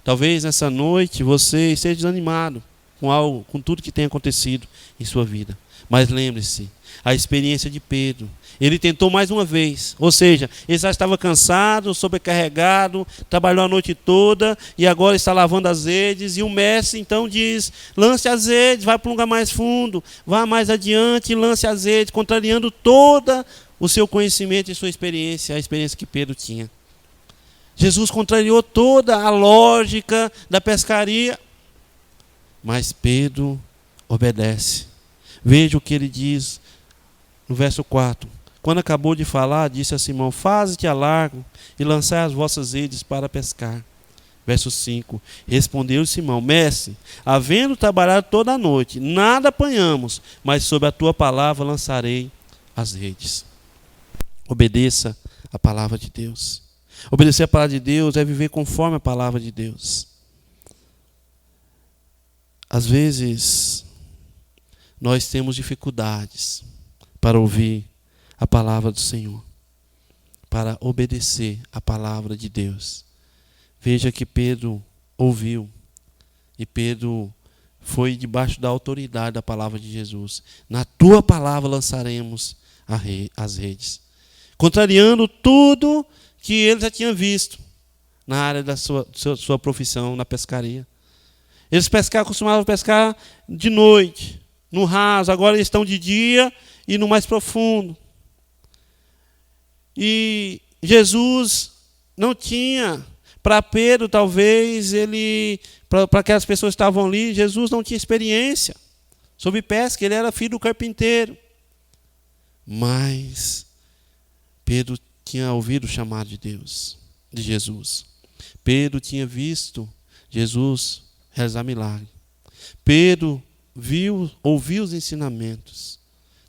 Talvez nessa noite você esteja desanimado com tudo que tem acontecido em sua vida. Mas lembre-se, a experiência de Pedro. Ele tentou mais uma vez, ou seja, ele já estava cansado, sobrecarregado, trabalhou a noite toda e agora está lavando as redes. E o mestre então diz: lance as redes, vai para um lugar mais fundo, vá mais adiante e lance as redes, contrariando todo o seu conhecimento e sua experiência, a experiência que Pedro tinha. Jesus contrariou toda a lógica da pescaria, mas Pedro obedece. Veja o que ele diz no verso 4. Quando acabou de falar, disse a Simão: faze-te a largo e lançai as vossas redes para pescar. Verso 5. Respondeu Simão: mestre, havendo trabalhado toda a noite, nada apanhamos, mas sob a tua palavra lançarei as redes. Obedeça a palavra de Deus. Obedecer a palavra de Deus é viver conforme a palavra de Deus. Às vezes, nós temos dificuldades para ouvir a palavra do Senhor, para obedecer a palavra de Deus. Veja que Pedro ouviu, e Pedro foi debaixo da autoridade da palavra de Jesus. Na tua palavra lançaremos as redes. Contrariando tudo que ele já tinha visto na área da sua profissão, na pescaria. Eles costumavam pescar de noite, no raso. Agora eles estão de dia e no mais profundo. E Jesus não tinha, para Pedro talvez, para aquelas pessoas que estavam ali, Jesus não tinha experiência sobre pesca, ele era filho do carpinteiro. Mas Pedro tinha ouvido o chamado de Deus, de Jesus. Pedro tinha visto Jesus realizar milagre. Pedro ouviu os ensinamentos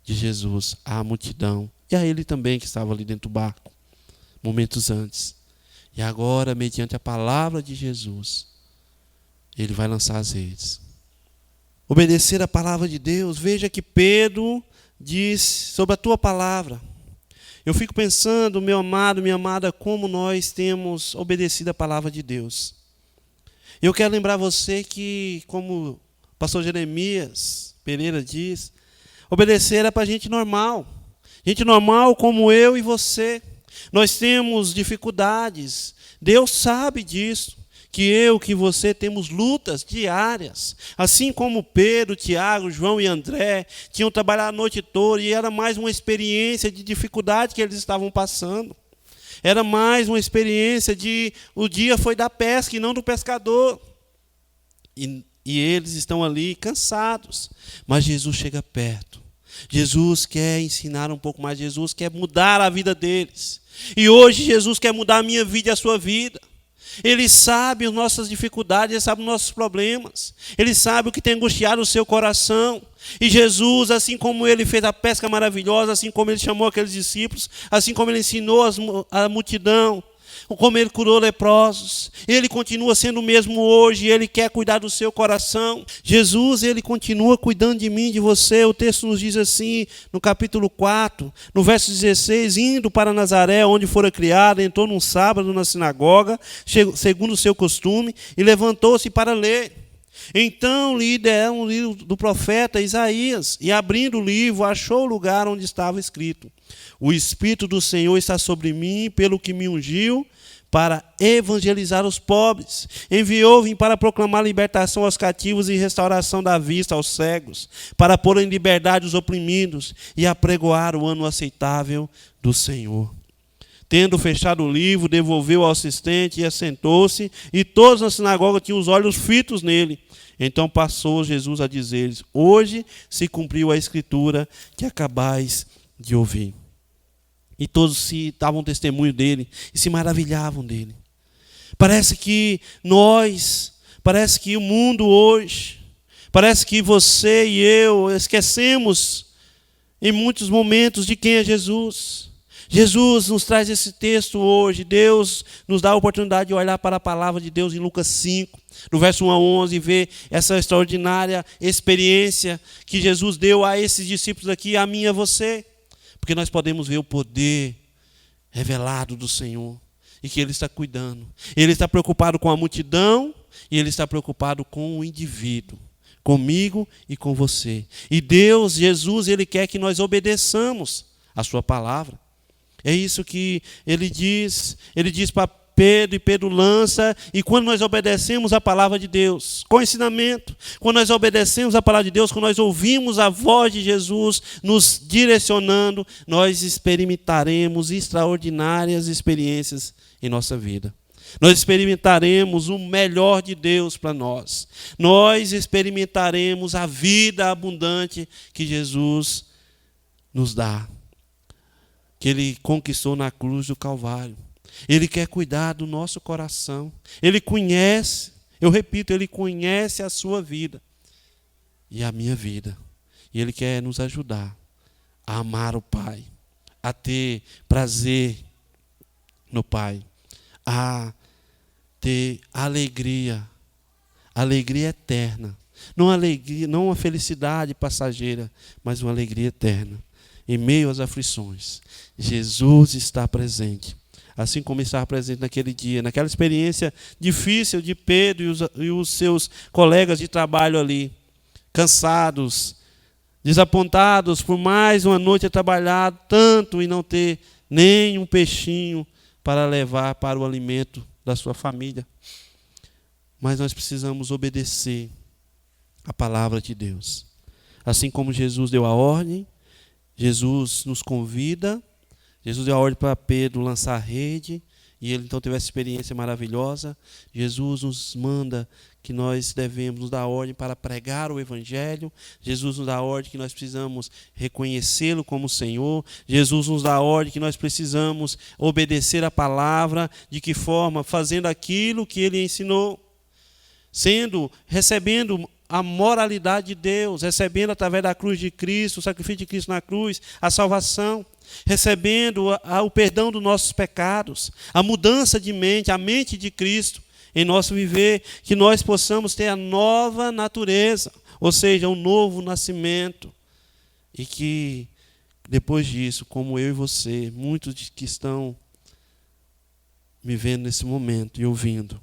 de Jesus à multidão. E a ele também que estava ali dentro do barco, momentos antes. E agora, mediante a palavra de Jesus, ele vai lançar as redes. obedecer a palavra de Deus. Veja que Pedro diz sobre a tua palavra. Eu fico pensando, meu amado, minha amada, como nós temos obedecido a palavra de Deus. Eu quero lembrar você que, como o pastor Jeremias Pereira diz, obedecer é para gente normal. Gente normal como eu e você. Nós temos dificuldades. Deus sabe disso. Que eu, que você temos lutas diárias. Assim como Pedro, Tiago, João e André tinham trabalhado a noite toda e era mais uma experiência de dificuldade que eles estavam passando. Era mais uma experiência de o dia foi da pesca e não do pescador. E eles estão ali cansados. Mas Jesus chega perto. Jesus quer ensinar um pouco mais. Jesus quer mudar a vida deles. E hoje Jesus quer mudar a minha vida e a sua vida. Ele sabe as nossas dificuldades, Ele sabe os nossos problemas. Ele sabe o que tem angustiado o seu coração. E Jesus, assim como Ele fez a pesca maravilhosa, assim como Ele chamou aqueles discípulos, assim como Ele ensinou a multidão, como Ele curou leprosos, Ele continua sendo o mesmo hoje, Ele quer cuidar do seu coração. Jesus, Ele continua cuidando de mim, de você. O texto nos diz assim, no capítulo 4, no verso 16, indo para Nazaré, onde fora criado, entrou num sábado na sinagoga, segundo o seu costume, e levantou-se para ler. Então lhe deram um livro do profeta Isaías, e abrindo o livro, achou o lugar onde estava escrito: o Espírito do Senhor está sobre mim, pelo que me ungiu para evangelizar os pobres. Enviou-me para proclamar libertação aos cativos e restauração da vista aos cegos, para pôr em liberdade os oprimidos e apregoar o ano aceitável do Senhor. Tendo fechado o livro, devolveu ao assistente e assentou-se, e todos na sinagoga tinham os olhos fitos nele. Então passou Jesus a dizer-lhes: hoje se cumpriu a escritura que acabais de ouvir. E todos se davam testemunho dele e se maravilhavam dele. Parece que o mundo hoje, parece que você e eu esquecemos em muitos momentos de quem é Jesus. Jesus nos traz esse texto hoje. Deus nos dá a oportunidade de olhar para a palavra de Deus em Lucas 5, no verso 1 a 11, e ver essa extraordinária experiência que Jesus deu a esses discípulos aqui, a mim e a você. Porque nós podemos ver o poder revelado do Senhor e que Ele está cuidando. Ele está preocupado com a multidão e Ele está preocupado com o indivíduo, comigo e com você. E Deus, Jesus, Ele quer que nós obedeçamos a sua palavra. É isso que Ele diz para Pedro, e Pedro lança, e quando nós obedecemos a palavra de Deus, com ensinamento, quando nós obedecemos a palavra de Deus, quando nós ouvimos a voz de Jesus nos direcionando, nós experimentaremos extraordinárias experiências em nossa vida. Nós experimentaremos o melhor de Deus para nós. Nós experimentaremos a vida abundante que Jesus nos dá, que Ele conquistou na cruz do Calvário. Ele quer cuidar do nosso coração. Ele conhece, eu repito, Ele conhece a sua vida e a minha vida. E Ele quer nos ajudar a amar o Pai, a ter prazer no Pai, a ter alegria eterna. Não uma felicidade passageira, mas uma alegria eterna. Em meio às aflições, Jesus está presente. Assim como estava presente naquele dia, naquela experiência difícil de Pedro e os seus colegas de trabalho ali, cansados, desapontados por mais uma noite a trabalhar tanto e não ter nem um peixinho para levar para o alimento da sua família. Mas nós precisamos obedecer a palavra de Deus. Assim como Jesus deu a ordem, Jesus nos convida. Jesus deu a ordem para Pedro lançar a rede, e ele então teve essa experiência maravilhosa. Jesus nos manda que nós devemos nos dar ordem para pregar o Evangelho. Jesus nos dá a ordem que nós precisamos reconhecê-lo como Senhor. Jesus nos dá a ordem que nós precisamos obedecer a palavra. De que forma? Fazendo aquilo que Ele ensinou. Recebendo a moralidade de Deus, recebendo através da cruz de Cristo, o sacrifício de Cristo na cruz, a salvação. Recebendo o perdão dos nossos pecados, a mudança de mente, a mente de Cristo em nosso viver, que nós possamos ter a nova natureza, Ou seja, um novo nascimento. E que depois disso, como eu e você, muitos que estão me vendo nesse momento e ouvindo,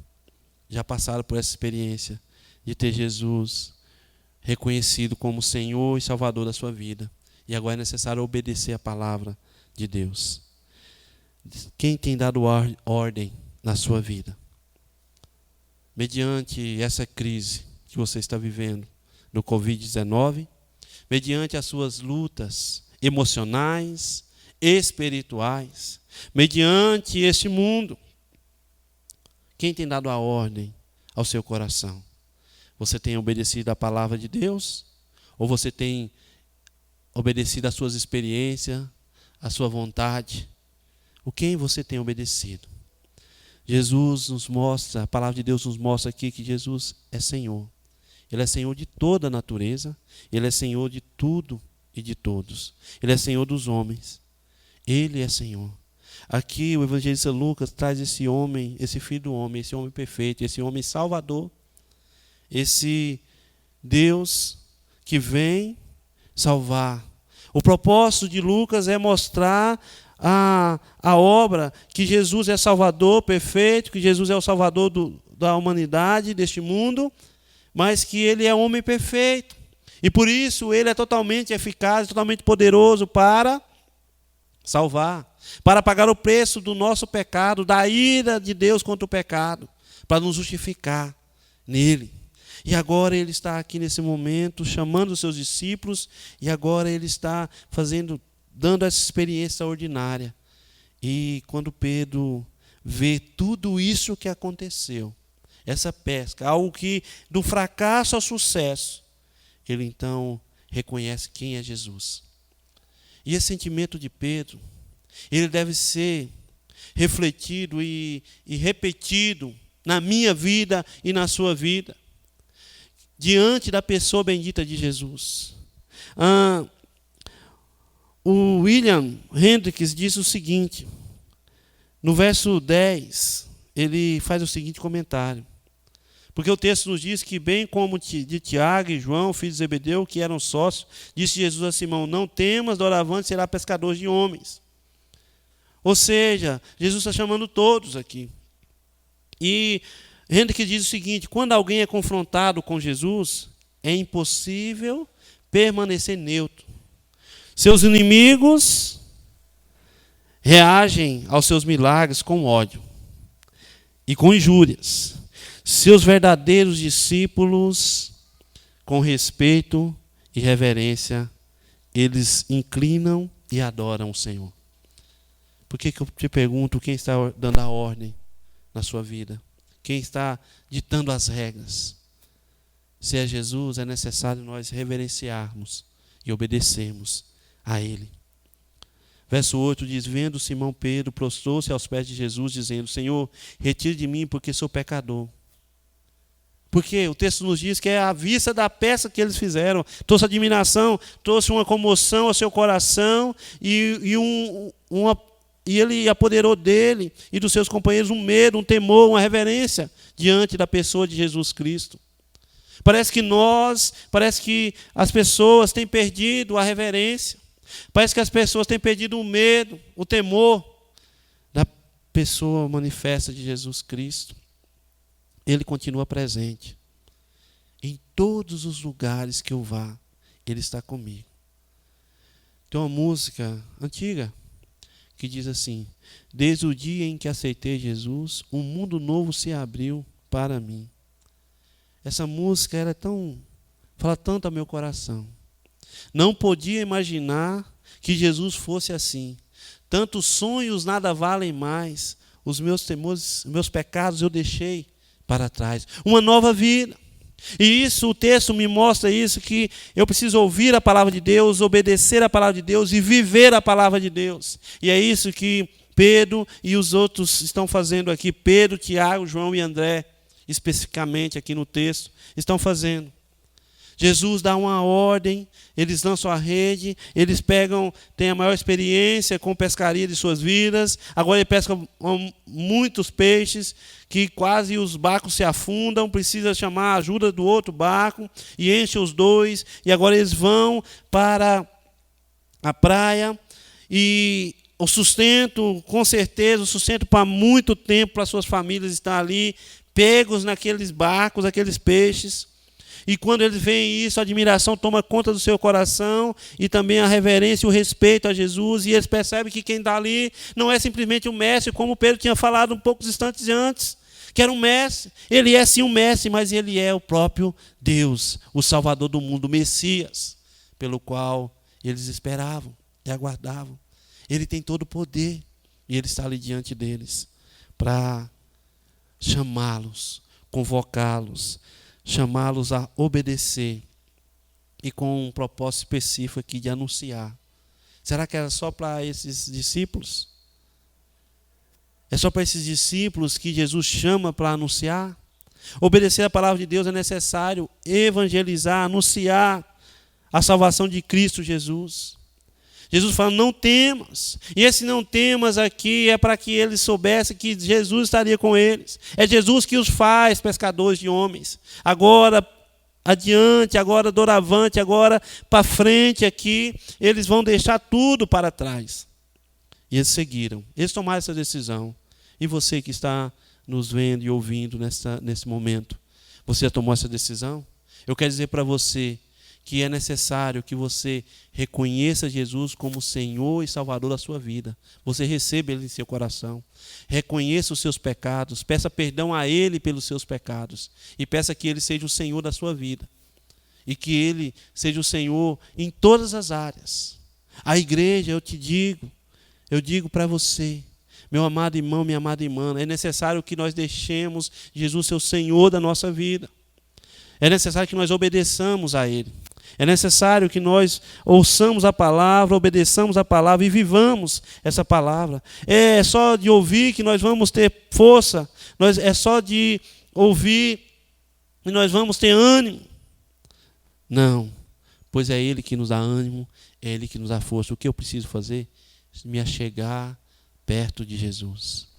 já passaram por essa experiência de ter Jesus reconhecido como Senhor e Salvador da sua vida. E agora é necessário obedecer a palavra de Deus. Quem tem dado ordem na sua vida? Mediante essa crise que você está vivendo no Covid-19, mediante as suas lutas emocionais, espirituais, mediante este mundo, quem tem dado a ordem ao seu coração? Você tem obedecido à palavra de Deus? Ou você tem obedecido às suas experiências, à sua vontade? O quem você tem obedecido? Jesus nos mostra, a palavra de Deus nos mostra aqui que Jesus é Senhor. Ele é Senhor de toda a natureza, Ele é Senhor de tudo e de todos. Ele é Senhor dos homens. Ele é Senhor. Aqui o evangelista Lucas traz esse homem, esse filho do homem, esse homem perfeito, esse homem salvador, esse Deus que vem salvar. O propósito de Lucas é mostrar a obra que Jesus é Salvador perfeito, que Jesus é o Salvador da humanidade, deste mundo, mas que Ele é homem perfeito. E por isso Ele é totalmente eficaz, totalmente poderoso para salvar, para pagar o preço do nosso pecado, da ira de Deus contra o pecado, para nos justificar nele. E agora Ele está aqui nesse momento, chamando os seus discípulos, e agora Ele está dando essa experiência extraordinária. E quando Pedro vê tudo isso que aconteceu, essa pesca, algo que do fracasso ao sucesso, ele então reconhece quem é Jesus. E esse sentimento de Pedro, ele deve ser refletido e repetido na minha vida e na sua vida, diante da pessoa bendita de Jesus. O William Hendricks diz o seguinte, no verso 10, ele faz o seguinte comentário. Porque o texto nos diz que, bem como de Tiago e João, filhos de Zebedeu, que eram sócios, disse Jesus a Simão, não temas, doravante será pescador de homens. Ou seja, Jesus está chamando todos aqui. E Hendricks diz o seguinte, quando alguém é confrontado com Jesus, é impossível permanecer neutro. Seus inimigos reagem aos seus milagres com ódio e com injúrias. Seus verdadeiros discípulos, com respeito e reverência, eles inclinam e adoram o Senhor. Por que eu te pergunto quem está dando a ordem na sua vida? Quem está ditando as regras? Se é Jesus, é necessário nós reverenciarmos e obedecermos a Ele. Verso 8 diz, vendo Simão Pedro, prostrou-se aos pés de Jesus, dizendo, Senhor, retire de mim, porque sou pecador. Porque o texto nos diz que é à vista da peça que eles fizeram, trouxe admiração, trouxe uma comoção ao seu coração, e ele apoderou dele e dos seus companheiros um medo, um temor, uma reverência diante da pessoa de Jesus Cristo. Parece que as pessoas têm perdido a reverência, parece que as pessoas têm perdido o medo, o temor da pessoa manifesta de Jesus Cristo. Ele continua presente. Em todos os lugares que eu vá, Ele está comigo. Tem uma música antiga que diz assim, desde o dia em que aceitei Jesus, um mundo novo se abriu para mim. Essa música fala tanto ao meu coração. Não podia imaginar que Jesus fosse assim. Tantos sonhos nada valem mais. Os meus temores, meus pecados eu deixei para trás. Uma nova vida. E isso, o texto me mostra isso, que eu preciso ouvir a palavra de Deus, obedecer a palavra de Deus e viver a palavra de Deus. E é isso que Pedro e os outros estão fazendo aqui. Pedro, Tiago, João e André, especificamente aqui no texto, estão fazendo. Jesus dá uma ordem, eles lançam a rede, eles têm a maior experiência com pescaria de suas vidas. Agora ele pesca muitos peixes, que quase os barcos se afundam, precisa chamar a ajuda do outro barco, e enche os dois, e agora eles vão para a praia, e o sustento, com certeza, o sustento para muito tempo, para suas famílias estar ali, pegos naqueles barcos, aqueles peixes. E quando eles veem isso, a admiração toma conta do seu coração, e também a reverência e o respeito a Jesus, e eles percebem que quem está ali não é simplesmente um mestre, como Pedro tinha falado um poucos instantes antes, que era um mestre. Ele é sim um mestre, mas ele é o próprio Deus, o Salvador do mundo, o Messias, pelo qual eles esperavam e aguardavam. Ele tem todo o poder, e ele está ali diante deles para chamá-los, convocá-los, chamá-los a obedecer, e com um propósito específico aqui de anunciar. Será que era só para esses discípulos? É só para esses discípulos que Jesus chama para anunciar? Obedecer a palavra de Deus é necessário evangelizar, anunciar a salvação de Cristo Jesus. Jesus fala, não temas. E esse não temas aqui é para que eles soubessem que Jesus estaria com eles. É Jesus que os faz pescadores de homens. Agora adiante, agora doravante, agora para frente aqui, eles vão deixar tudo para trás. E eles seguiram. Eles tomaram essa decisão. E você que está nos vendo e ouvindo nesse momento, você já tomou essa decisão? Eu quero dizer para você que é necessário que você reconheça Jesus como Senhor e Salvador da sua vida. Você receba Ele em seu coração. Reconheça os seus pecados. Peça perdão a Ele pelos seus pecados. E peça que Ele seja o Senhor da sua vida. E que Ele seja o Senhor em todas as áreas. A igreja, eu digo para você, meu amado irmão, minha amada irmã, é necessário que nós deixemos Jesus ser o Senhor da nossa vida. É necessário que nós obedeçamos a Ele. É necessário que nós ouçamos a palavra, obedeçamos a palavra e vivamos essa palavra. É só de ouvir que nós vamos ter força. É só de ouvir e nós vamos ter ânimo. Não, pois é Ele que nos dá ânimo, é Ele que nos dá força. O que eu preciso fazer? Me achegar perto de Jesus.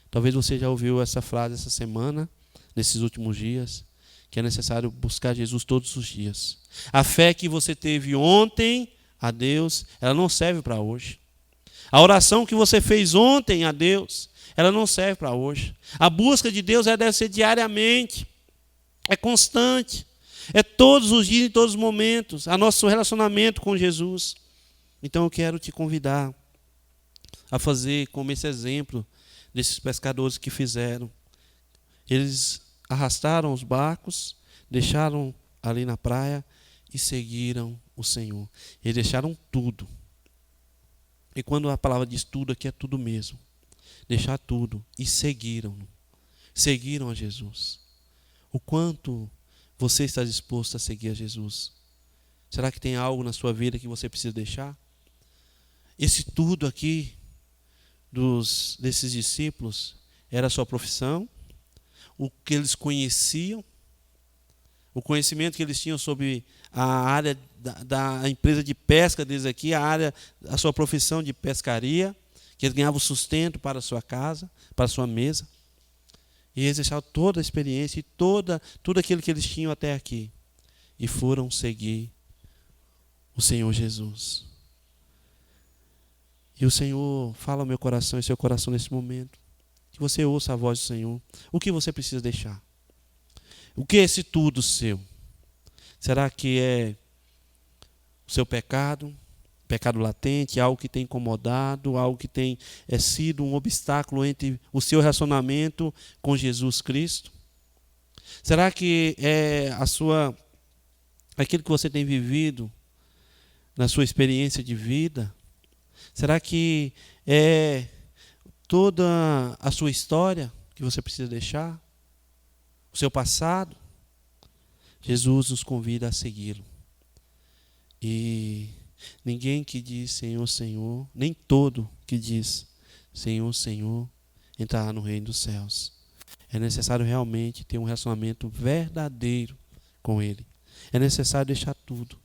Talvez você já ouviu essa frase essa semana, nesses últimos dias, que é necessário buscar Jesus todos os dias. A fé que você teve ontem a Deus, ela não serve para hoje. A oração que você fez ontem a Deus, ela não serve para hoje. A busca de Deus ela deve ser diariamente, é constante, é todos os dias, em todos os momentos, a nosso relacionamento com Jesus. Então eu quero te convidar a fazer como esse exemplo desses pescadores que fizeram. Eles arrastaram os barcos, deixaram ali na praia e seguiram o Senhor. Eles deixaram tudo. E quando a palavra diz tudo, aqui é tudo mesmo. Deixar tudo e seguiram. Seguiram a Jesus. O quanto você está disposto a seguir a Jesus? Será que tem algo na sua vida que você precisa deixar? Esse tudo aqui desses discípulos era a sua profissão, o que eles conheciam, o conhecimento que eles tinham sobre a área da empresa de pesca deles aqui, a sua profissão de pescaria, que eles ganhavam sustento para a sua casa, para a sua mesa. E eles deixaram toda a experiência e tudo aquilo que eles tinham até aqui. E foram seguir o Senhor Jesus. E o Senhor fala ao meu coração e seu coração nesse momento. Que você ouça a voz do Senhor. O que você precisa deixar? O que é esse tudo seu? Será que é o seu pecado? Pecado latente, algo que tem incomodado, algo que tem sido um obstáculo entre o seu relacionamento com Jesus Cristo? Será que é aquilo que você tem vivido na sua experiência de vida? Será que é toda a sua história que você precisa deixar? O seu passado? Jesus nos convida a segui-lo. E ninguém que diz Senhor, Senhor, nem todo que diz Senhor, Senhor, entrará no reino dos céus. É necessário realmente ter um relacionamento verdadeiro com Ele. É necessário deixar tudo.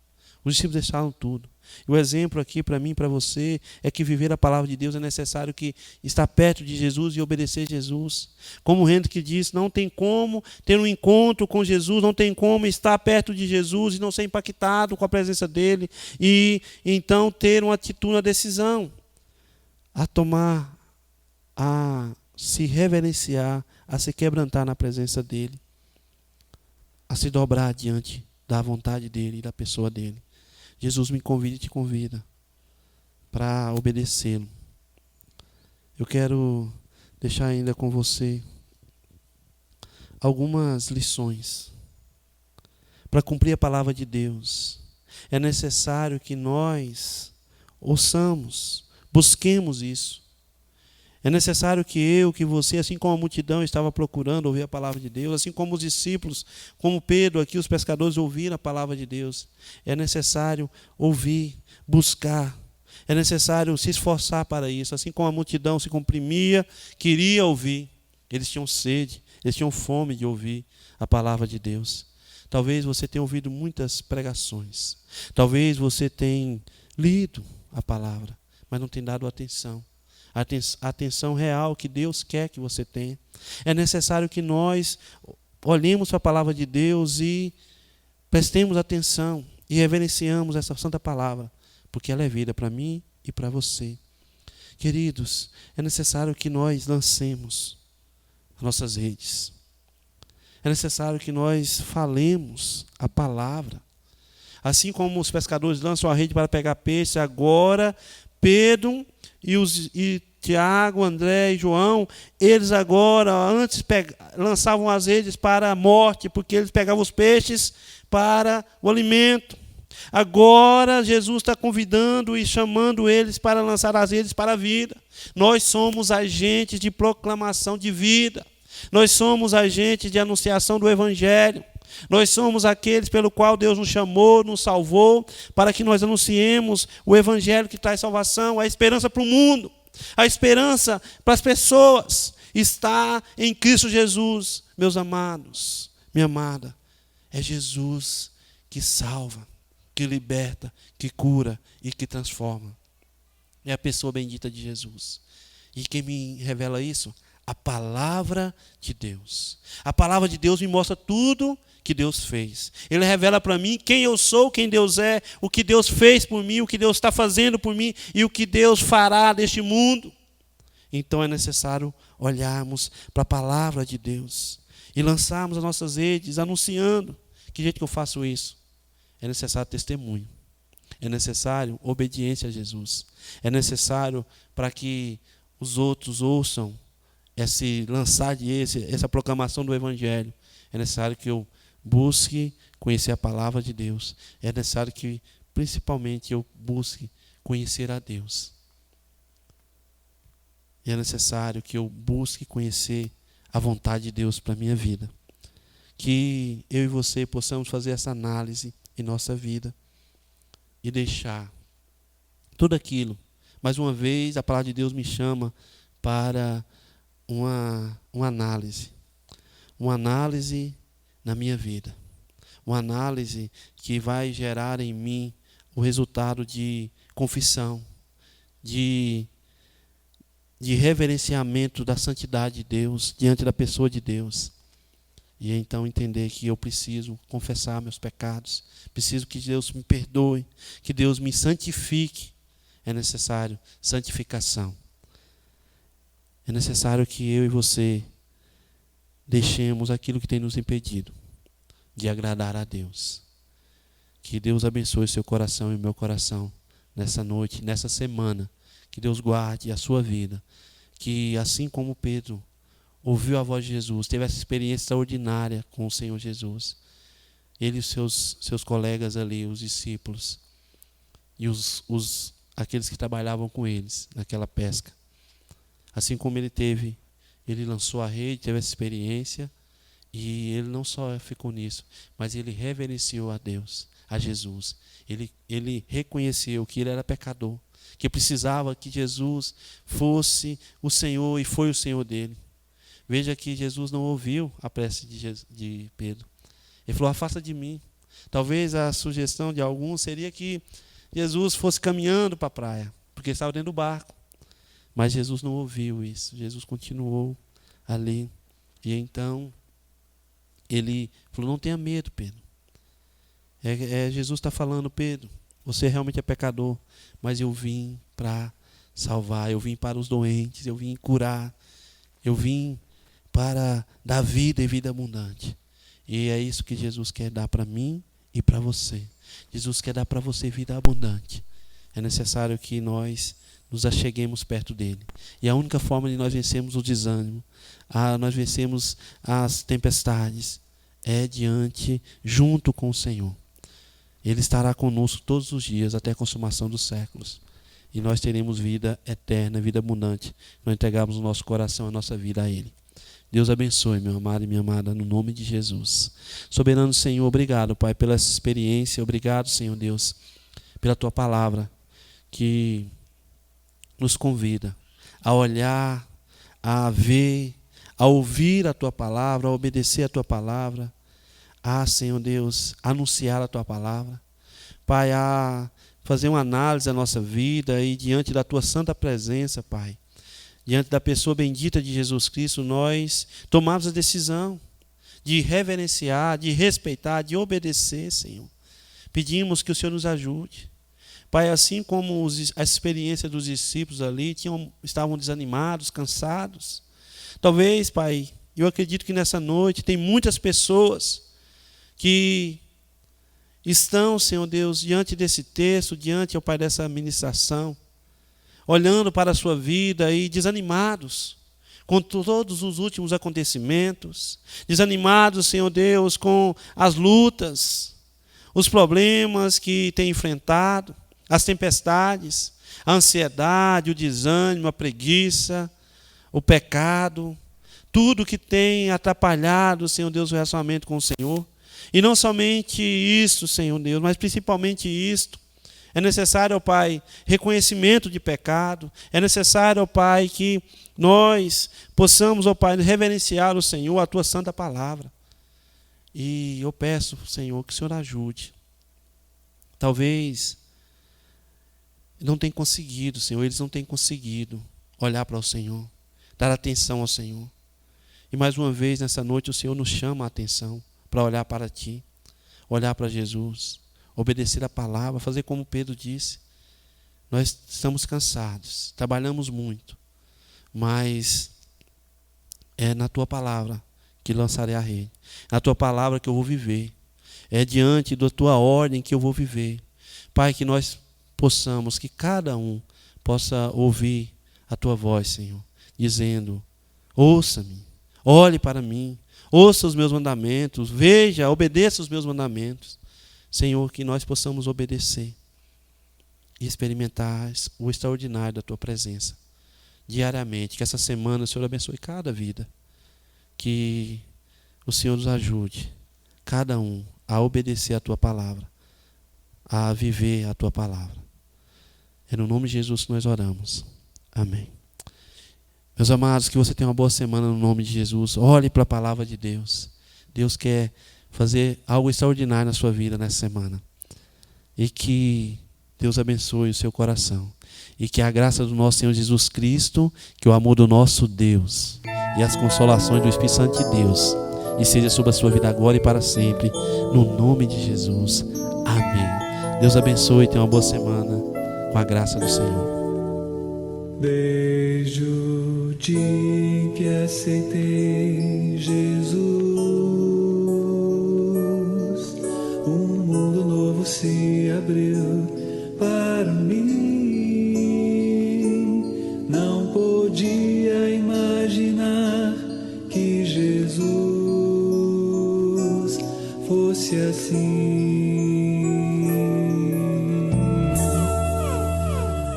Os discípulos deixaram tudo. E o exemplo aqui para mim e para você é que viver a palavra de Deus é necessário que estar perto de Jesus e obedecer Jesus. Como o Hendrick disse, não tem como ter um encontro com Jesus, não tem como estar perto de Jesus e não ser impactado com a presença dele e então ter uma atitude, uma decisão a tomar, a se reverenciar, a se quebrantar na presença dele, a se dobrar diante da vontade dele e da pessoa dele. Jesus me convida e te convida para obedecê-lo. Eu quero deixar ainda com você algumas lições. Para cumprir a palavra de Deus, é necessário que nós ouçamos, busquemos isso. É necessário que eu, que você, assim como a multidão estava procurando ouvir a palavra de Deus, assim como os discípulos, como Pedro aqui, os pescadores ouviram a palavra de Deus. É necessário ouvir, buscar. É necessário se esforçar para isso. Assim como a multidão se comprimia, queria ouvir. Eles tinham sede, eles tinham fome de ouvir a palavra de Deus. Talvez você tenha ouvido muitas pregações. Talvez você tenha lido a palavra, mas não tenha dado atenção. A atenção real que Deus quer que você tenha. É necessário que nós olhemos para a palavra de Deus e prestemos atenção e reverenciamos essa santa palavra, porque ela é vida para mim e para você. Queridos, é necessário que nós lancemos as nossas redes. É necessário que nós falemos a palavra. Assim como os pescadores lançam a rede para pegar peixe, agora Pedro e Tiago, André e João, eles agora, antes lançavam as redes para a morte, porque eles pegavam os peixes para o alimento. Agora Jesus está convidando e chamando eles para lançar as redes para a vida. Nós somos agentes de proclamação de vida. Nós somos agentes de anunciação do Evangelho. Nós somos aqueles pelo qual Deus nos chamou, nos salvou, para que nós anunciemos o Evangelho que traz salvação, a esperança para o mundo, a esperança para as pessoas está em Cristo Jesus. Meus amados, minha amada, é Jesus que salva, que liberta, que cura e que transforma. É a pessoa bendita de Jesus. E quem me revela isso? A palavra de Deus. A palavra de Deus me mostra tudo que Deus fez. Ele revela para mim quem eu sou, quem Deus é, o que Deus fez por mim, o que Deus está fazendo por mim e o que Deus fará neste mundo. Então é necessário olharmos para a palavra de Deus e lançarmos as nossas redes anunciando. Que jeito que eu faço isso? É necessário testemunho. É necessário obediência a Jesus. É necessário para que os outros ouçam esse lançar essa proclamação do Evangelho. É necessário que eu busque conhecer a palavra de Deus. É necessário que, principalmente, eu busque conhecer a Deus. E é necessário que eu busque conhecer a vontade de Deus para a minha vida. Que eu e você possamos fazer essa análise em nossa vida e deixar tudo aquilo. Mais uma vez, a palavra de Deus me chama para uma análise. Uma análise na minha vida. Uma análise que vai gerar em mim o resultado de confissão, de reverenciamento da santidade de Deus diante da pessoa de Deus. E então entender que eu preciso confessar meus pecados, preciso que Deus me perdoe, que Deus me santifique. É necessário santificação. É necessário que eu e você deixemos aquilo que tem nos impedido de agradar a Deus. Que Deus abençoe seu coração e meu coração nessa noite, nessa semana. Que Deus guarde a sua vida. Que assim como Pedro ouviu a voz de Jesus, teve essa experiência extraordinária com o Senhor Jesus, ele e os seus colegas ali, os discípulos, e aqueles que trabalhavam com eles naquela pesca. Assim como ele lançou a rede, teve essa experiência, e ele não só ficou nisso, mas ele reverenciou a Deus, a Jesus. Ele reconheceu que ele era pecador, que precisava que Jesus fosse o Senhor e foi o Senhor dele. Veja que Jesus não ouviu a prece de Pedro. Ele falou: afasta de mim. Talvez a sugestão de alguns seria que Jesus fosse caminhando para a praia, porque estava dentro do barco. Mas Jesus não ouviu isso. Jesus continuou ali. E então, ele falou, não tenha medo, Pedro. Jesus está falando, Pedro, você realmente é pecador, mas eu vim para salvar, eu vim para os doentes, eu vim curar, eu vim para dar vida e vida abundante. E é isso que Jesus quer dar para mim e para você. Jesus quer dar para você vida abundante. É necessário que nós nos acheguemos perto dele. E a única forma de nós vencermos o desânimo, nós vencermos as tempestades, é junto com o Senhor. Ele estará conosco todos os dias até a consumação dos séculos. E nós teremos vida eterna, vida abundante. Nós entregamos o nosso coração, a nossa vida a Ele. Deus abençoe, meu amado e minha amada, no nome de Jesus. Soberano Senhor, obrigado, Pai, pela essa experiência. Obrigado, Senhor Deus, pela Tua palavra, que nos convida a olhar, a ver, a ouvir a Tua palavra, a obedecer a Tua palavra, a, Senhor Deus, anunciar a Tua palavra. Pai, a fazer uma análise da nossa vida e diante da Tua santa presença, Pai, diante da pessoa bendita de Jesus Cristo, nós tomamos a decisão de reverenciar, de respeitar, de obedecer, Senhor. Pedimos que o Senhor nos ajude. Pai, assim como a experiência dos discípulos ali estavam desanimados, cansados. Talvez, Pai, eu acredito que nessa noite tem muitas pessoas que estão, Senhor Deus, diante desse texto, diante, ó Pai, dessa ministração, olhando para a sua vida e desanimados com todos os últimos acontecimentos, desanimados, Senhor Deus, com as lutas, os problemas que têm enfrentado, as tempestades, a ansiedade, o desânimo, a preguiça, o pecado, tudo que tem atrapalhado, Senhor Deus, o relacionamento com o Senhor. E não somente isso, Senhor Deus, mas principalmente isto. É necessário, ó Pai, reconhecimento de pecado. É necessário, ó Pai, que nós possamos, ó Pai, reverenciar o Senhor, a Tua santa palavra. E eu peço, Senhor, que o Senhor ajude. Talvez não tenha conseguido, Senhor, eles não têm conseguido olhar para o Senhor, dar atenção ao Senhor. E mais uma vez, nessa noite, o Senhor nos chama a atenção para olhar para Ti, olhar para Jesus, obedecer a palavra, fazer como Pedro disse. Nós estamos cansados, trabalhamos muito, mas é na Tua palavra que lançarei a rede, na Tua palavra que eu vou viver, é diante da Tua ordem que eu vou viver. Pai, que nós possamos, que cada um possa ouvir a Tua voz, Senhor, dizendo, ouça-me, olhe para mim, ouça os meus mandamentos, veja, obedeça os meus mandamentos. Senhor, que nós possamos obedecer e experimentar o extraordinário da Tua presença diariamente. Que essa semana o Senhor abençoe cada vida. Que o Senhor nos ajude, cada um, a obedecer a Tua palavra, a viver a Tua palavra. É no nome de Jesus que nós oramos. Amém. Meus amados, que você tenha uma boa semana no nome de Jesus. Olhe para a palavra de Deus. Deus quer fazer algo extraordinário na sua vida nessa semana. E que Deus abençoe o seu coração. E que a graça do nosso Senhor Jesus Cristo, que o amor do nosso Deus e as consolações do Espírito Santo de Deus e seja sobre a sua vida agora e para sempre, no nome de Jesus. Amém. Deus abençoe e tenha uma boa semana com a graça do Senhor. Desde o dia que aceitei Jesus, um mundo novo se abriu para mim. Não podia imaginar que Jesus fosse assim.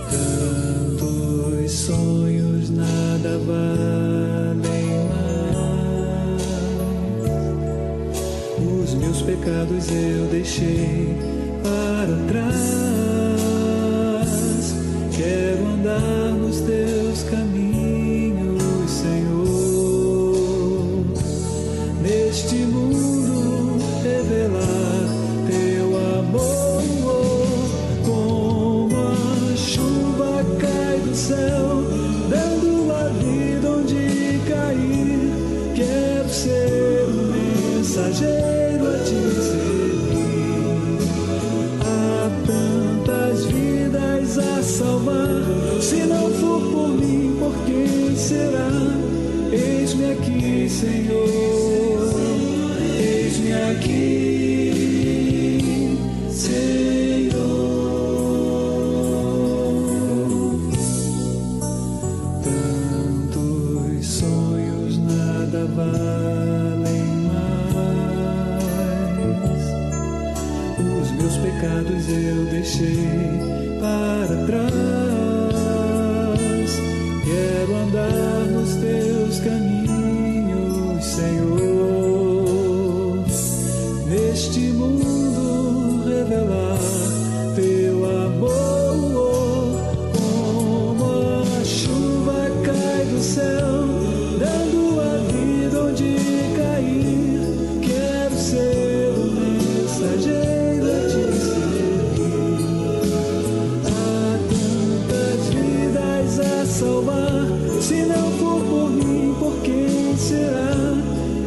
Tantos sonhos nada valem mais. Os meus pecados eu deixei para trás. Quero andar nos Teus caminhos, Senhor. Neste mundo revelar Teu aqui, Senhor, eis-me aqui, Senhor. Tantos sonhos nada valem mais, os meus pecados eu deixei para trás. Quero andar nos teus caminhos, Senhor, neste mundo revelar teu amor, como a chuva cai do céu, dando a vida onde cair. Quero ser o mensageiro a te servir. Há tantas vidas a salvar, se não for por mim, por quem será?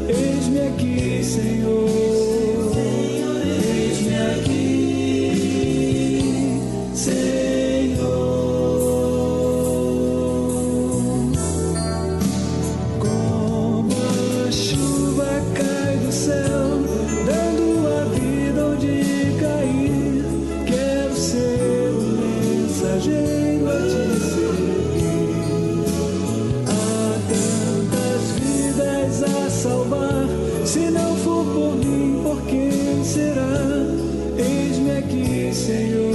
Eis-me aqui, Senhor, eis-me aqui, Senhor. Como a chuva cai do céu, dando a vida onde cair. Quero ser o mensageiro a te servir. Há tantas vidas a salvar, se não for por mim, por quem será? Eis-me aqui, Senhor,